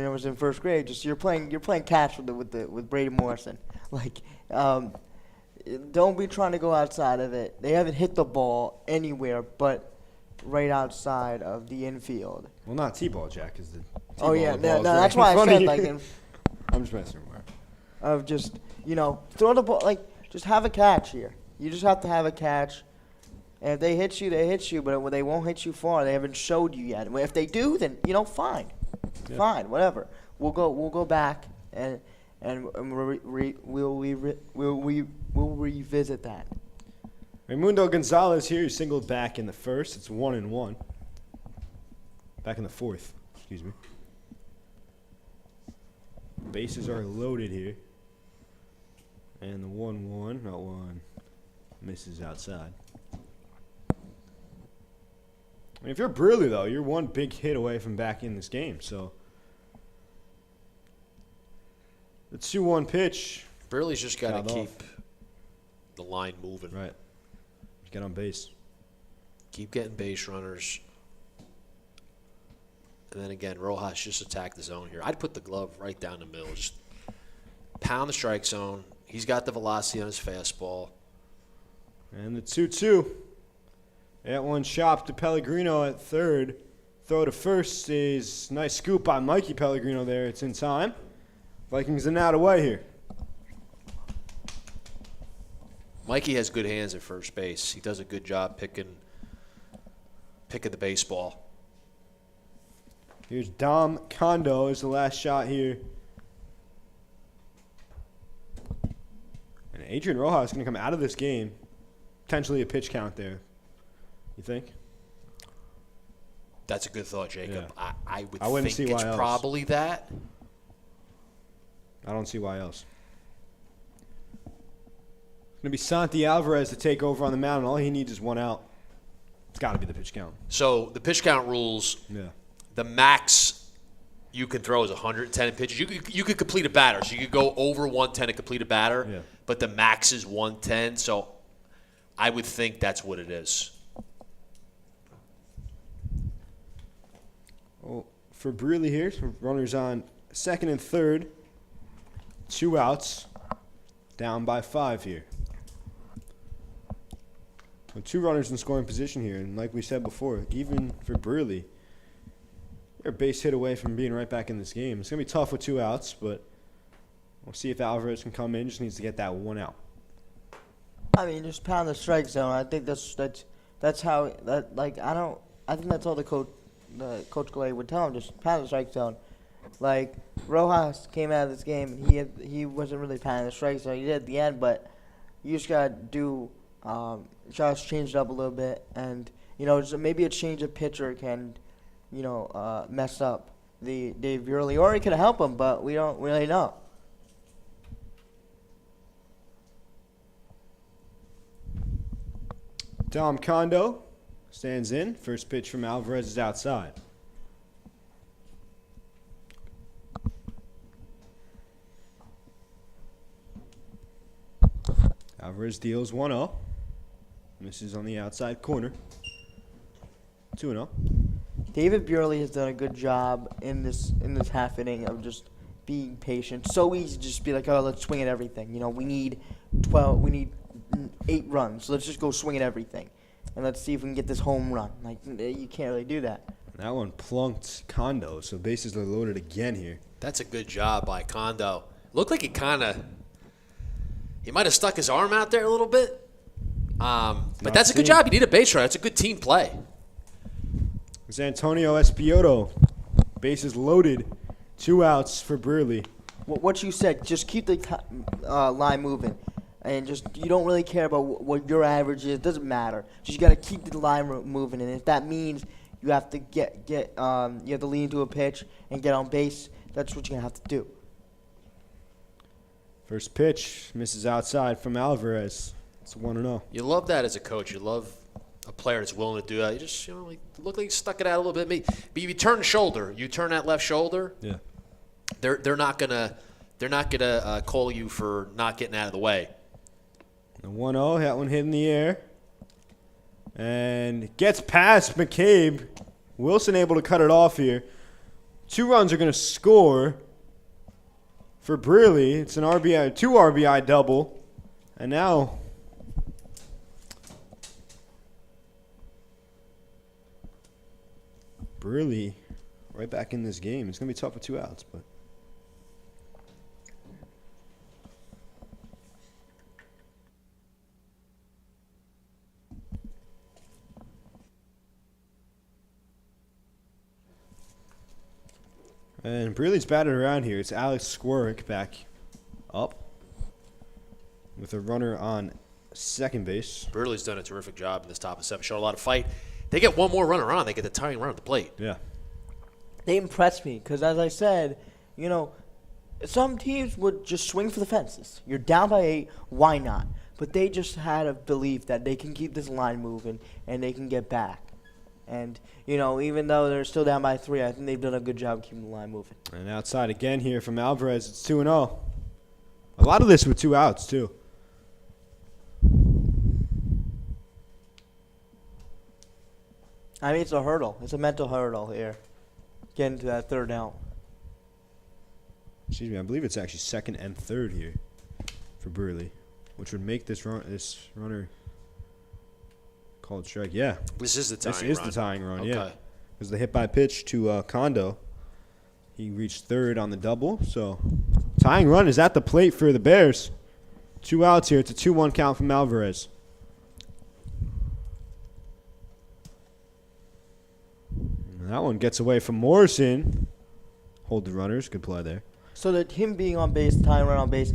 it was in first grade. Just you're playing catch with Brady Morrison. Like, don't be trying to go outside of it. They haven't hit the ball anywhere but right outside of the infield. Well, not T-ball, Jack, because the Oh yeah, the ball no, is that's right why in I front said of like you. I'm just messing around. of just throw the ball just have a catch here. You just have to have a catch. And if they hit you, they hit you. But they won't hit you far. They haven't showed you yet. If they do, then fine, Yeah. fine, whatever. We'll go back and we'll revisit that. Raimundo Gonzalez here, singled back in the first. It's 1-1. Back in the fourth, excuse me. Bases are loaded here. And the 1-1, not one, misses outside. I mean, if you're Brearley, though, you're one big hit away from back in this game. So the 2-1 pitch. Brearley's just got Fouled to off. keep the line moving. Right. Get on base. Keep getting base runners. And then again, Rojas just attack the zone here. I'd put the glove right down the middle. Just pound the strike zone. He's got the velocity on his fastball. And the 2-2. That one chopped to Pellegrino at third. Throw to first is nice scoop by Mikey Pellegrino there. It's in time. Vikings are out away here. Mikey has good hands at first base. He does a good job picking the baseball. Here's Dom Kondo is the last shot here. And Adrian Rojas is going to come out of this game. Potentially a pitch count there. You think? That's a good thought, Jacob. Yeah. I would I wouldn't think see it's why else. probably that. I don't see why else. It's going to be Santi Alvarez to take over on the mound, and all he needs is 1 out. It's got to be the pitch count. So the pitch count rules, Yeah. the max you can throw is 110 pitches. You could complete a batter. So you could go over 110 and complete a batter, Yeah. but the max is 110. So I would think that's what it is. Well, for Brearley here, runners on second and third. 2 outs. Down by 5 here. Well, 2 runners in scoring position here. And like we said before, even for Brearley, they're a base hit away from being right back in this game. It's going to be tough with 2 outs, but we'll see if Alvarez can come in. Just needs to get that 1 out. I mean, just pound the strike zone. I think that's how that like I think that's all the coach Galay would tell him. Just pound the strike zone. Like Rojas came out of this game and he wasn't really pounding the strike zone. He did at the end, but you just gotta do just change it up a little bit, and just maybe a change of pitcher can mess up the Dave Brearley, or it could help him, but we don't really know. Dom Condo stands in. First pitch from Alvarez is outside. Alvarez deals 1-0. Misses on the outside corner. 2-0. David Brearley has done a good job in this half inning of just being patient. So easy to just be like, oh, let's swing at everything. We need 8 runs. So let's just go swing at everything, and let's see if we can get this home run. Like, you can't really do that. That one plunked Condo, so bases are loaded again here. That's a good job by Condo. Looked like he might have stuck his arm out there a little bit. But that's a good job. You need a base runner. That's a good team play. It's Antonio Espioto. Bases loaded. 2 outs for Brearley. What you said, just keep the line moving. And you don't really care about what your average is. It doesn't matter. Just got to keep the line moving. And if that means you have to you have to lean into a pitch and get on base, that's what you're going to have to do. First pitch misses outside from Alvarez. It's 1-0. You love that as a coach. You love a player that's willing to do that. You just look like you stuck it out a little bit. But you turn shoulder. You turn that left shoulder. Yeah. They're not gonna call you for not getting out of the way. The 1-0, that one hit in the air. And gets past McCabe. Wilson able to cut it off here. 2 runs are going to score for Brearley. It's an RBI, 2 RBI double. And now Brearley right back in this game. It's going to be tough with 2 outs, but and Brearley's batted around here. It's Alex Squirk back up with a runner on second base. Brearley's done a terrific job in this top of 7. Showed a lot of fight. They get one more runner on. They get the tying run at the plate. Yeah. They impressed me because, as I said, some teams would just swing for the fences. You're down by 8, why not? But they just had a belief that they can keep this line moving and they can get back. And, even though they're still down by 3, I think they've done a good job keeping the line moving. And outside again here from Alvarez. It's 2-0. A lot of this with 2 outs, too. I mean, it's a hurdle. It's a mental hurdle here, getting to that 3rd out. Excuse me, I believe it's actually 2nd and 3rd here for Brearley, which would make this runner called strike. Yeah. This is the tying run. This is the tying run, Okay. yeah. Because the hit by pitch to Condo. He reached 3rd on the double. So tying run is at the plate for the Bears. 2 outs here. It's a 2-1 count from Alvarez. And that one gets away from Morrison. Hold the runners. Good play there. So that him being on base, tying run on base,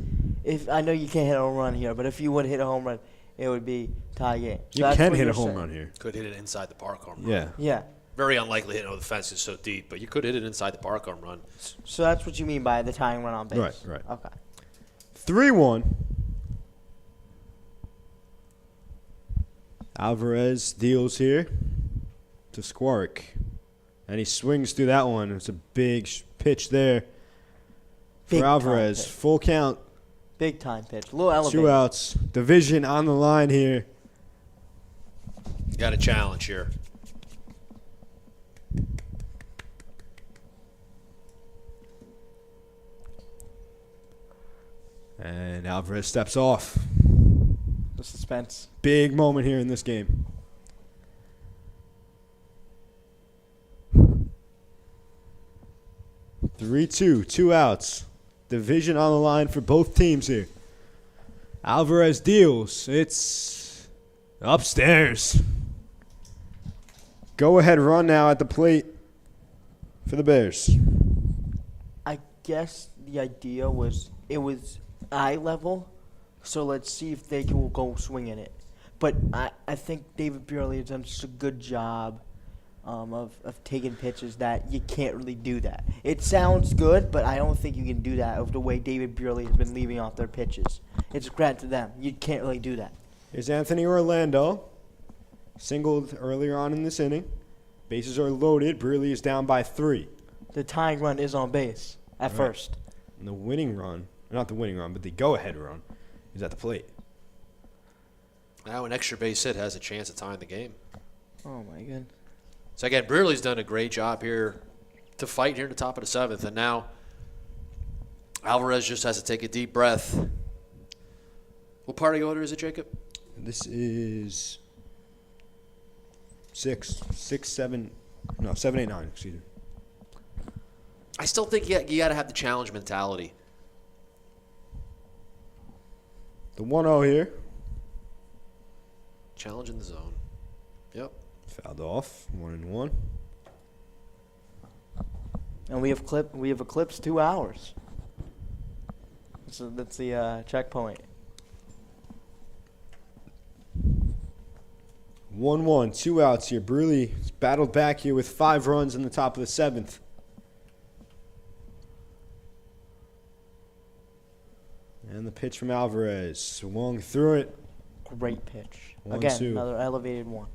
I know you can't hit a home run here, but if you would hit a home run, it would be tie game. So You can hit a home run here. Could hit it inside the park home run. Yeah. Yeah. Very unlikely hitting over the fence is so deep, but you could hit it inside the park home run. So that's what you mean by the tying run on base. Right. Okay. 3-1. Alvarez deals here to Squark. And he swings through that one. It's a big pitch there for Big Alvarez. time pitch. Full count. Big time pitch. A little elevated. 2 outs. Division on the line here. Got a challenge here. And Alvarez steps off. The suspense. Big moment here in this game. Three-two, 2 outs. Division on the line for both teams here. Alvarez deals. It's upstairs. Go-ahead run now at the plate for the Bears. I guess the idea was it was eye level, so let's see if they will go swinging it. But I think David Brearley has done such a good job of taking pitches that you can't really do that. It sounds good, but I don't think you can do that of the way David Brearley has been leaving off their pitches. It's credit to them. You can't really do that. Here's Anthony Orlando. Singled earlier on in this inning. Bases are loaded. Brearley is down by 3. The tying run is on base at first. And the winning run, not the winning run, but the go-ahead run is at the plate. Now an extra base hit has a chance of tying the game. Oh, my goodness. So, again, Brearley's done a great job here to fight here in the top of the 7th. And now Alvarez just has to take a deep breath. What part of the order is it, Jacob? This is 7, 8, 9, excuse me. I still think you got to have the challenge mentality. The 1-0 here. Challenge in the zone. Yep. Fouled off. 1-1. And we have eclipsed 2 hours. So that's the checkpoint. 1-1, 2 outs here. Brearley battled back here with 5 runs in the top of the 7th. And the pitch from Alvarez. Swung through it. Great pitch. 1-2. Again, another elevated one.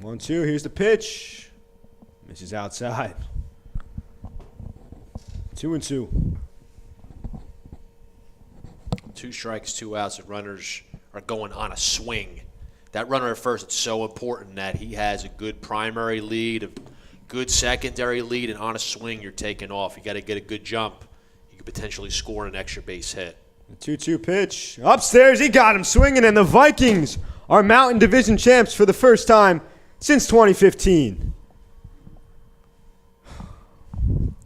One, two. Here's the pitch. Misses outside. 2-2. 2 strikes, 2 outs, and runners are going on a swing. That runner at first, it's so important that he has a good primary lead, a good secondary lead, and on a swing, you're taking off. You got to get a good jump. You could potentially score an extra base hit. The 2-2 pitch. Upstairs, he got him swinging, and the Vikings are Mountain Division champs for the first time since 2015.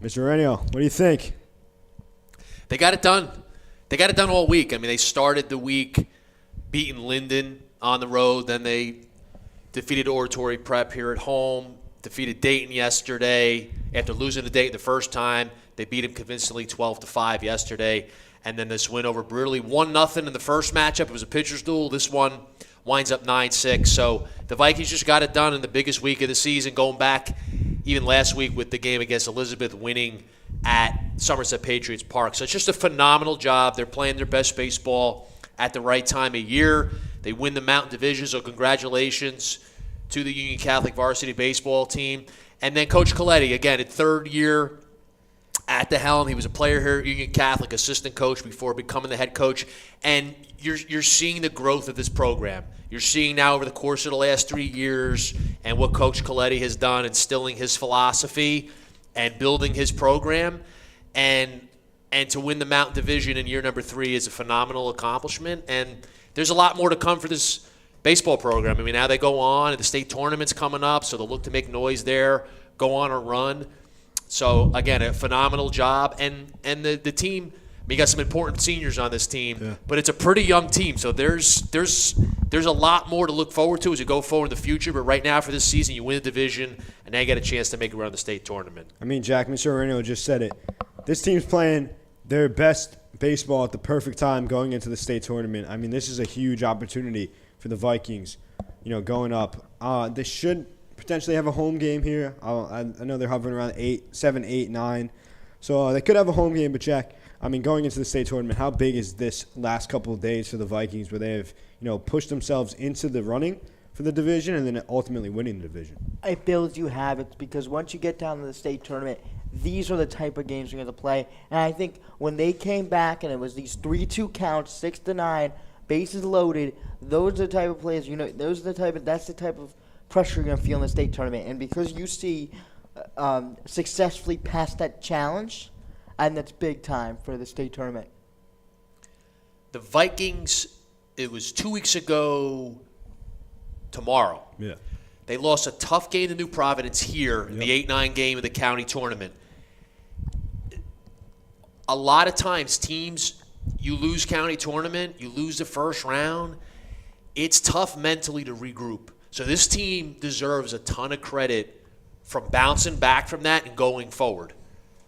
Mr. Renio, what do you think? They got it done. They got it done all week. I mean, they started the week beating Linden on the road. Then they defeated Oratory Prep here at home, defeated Dayton yesterday. After losing to Dayton the first time, they beat him convincingly 12-5 yesterday. And then this win over Brearley, 1-0 in the first matchup. It was a pitcher's duel. This one winds up 9-6. So the Vikings just got it done in the biggest week of the season, going back even last week with the game against Elizabeth, winning at Somerset Patriots Park. So it's just a phenomenal job. They're playing their best baseball at the right time of year. They win the Mountain Division, so congratulations to the Union Catholic varsity baseball team. And then Coach Coletti, again, at 3rd year at the helm. He was a player here at Union Catholic, assistant coach before becoming the head coach. And you're seeing the growth of this program. You're seeing now over the course of the last 3 years and what Coach Coletti has done, instilling his philosophy and building his program. And to win the Mountain Division in year number 3 is a phenomenal accomplishment. And there's a lot more to come for this baseball program. I mean, now they go on, and the state tournament's coming up, so they'll look to make noise there, go on a run. So, again, a phenomenal job. And the team, I mean, you got some important seniors on this team, but it's a pretty young team. So there's a lot more to look forward to as you go forward in the future. But right now for this season, you win the division, and now you get a chance to make it around the state tournament. I mean, Jack, Mr. Reno just said it. This team's playing their best baseball at the perfect time going into the state tournament. I mean, this is a huge opportunity for the Vikings, going up. They should potentially have a home game here. I know they're hovering around 7, 8, 9. So they could have a home game, but Jack, I mean, going into the state tournament, how big is this last couple of days for the Vikings where they have, pushed themselves into the running for the division and then ultimately winning the division. It builds you habits because once you get down to the state tournament, these are the type of games you're going to play. And I think when they came back and it was these 3-2 counts, 6-9, bases loaded, those are the type of plays, that's the type of pressure you're going to feel in the state tournament. And because you see successfully pass that challenge, and that's big time for the state tournament. The Vikings, it was 2 weeks ago tomorrow. Yeah. They lost a tough game to New Providence here in the 8-9 game of the county tournament. A lot of times teams, you lose county tournament, you lose the first round, it's tough mentally to regroup. So this team deserves a ton of credit from bouncing back from that and going forward,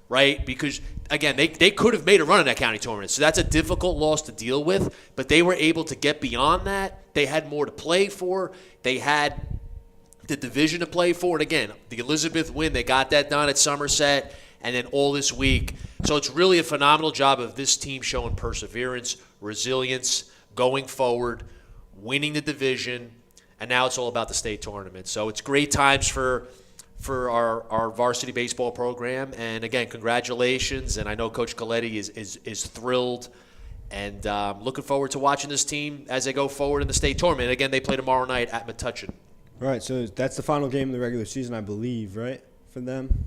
right? Because, again, they could have made a run in that county tournament. So that's a difficult loss to deal with, but they were able to get beyond that. They had more to play for. They had the division to play for. And, again, the Elizabeth win, they got that done at Somerset, and then all this week. So it's really a phenomenal job of this team showing perseverance, resilience, going forward, winning the division, and now it's all about the state tournament. So it's great times for our varsity baseball program. And, again, congratulations. And I know Coach Coletti is thrilled and looking forward to watching this team as they go forward in the state tournament. Again, they play tomorrow night at Metuchen. All right, so that's the final game of the regular season, I believe, right, for them?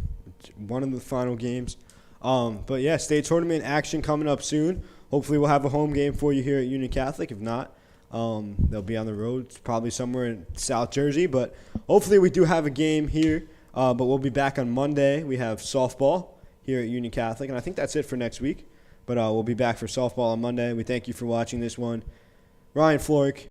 One of the final games. But, yeah, state tournament action coming up soon. Hopefully we'll have a home game for you here at Union Catholic. If not, they'll be on the road, probably somewhere in South Jersey. But hopefully we do have a game here. But we'll be back on Monday. We have softball here at Union Catholic, and I think that's it for next week. But we'll be back for softball on Monday. We thank you for watching this one. Ryan Florek,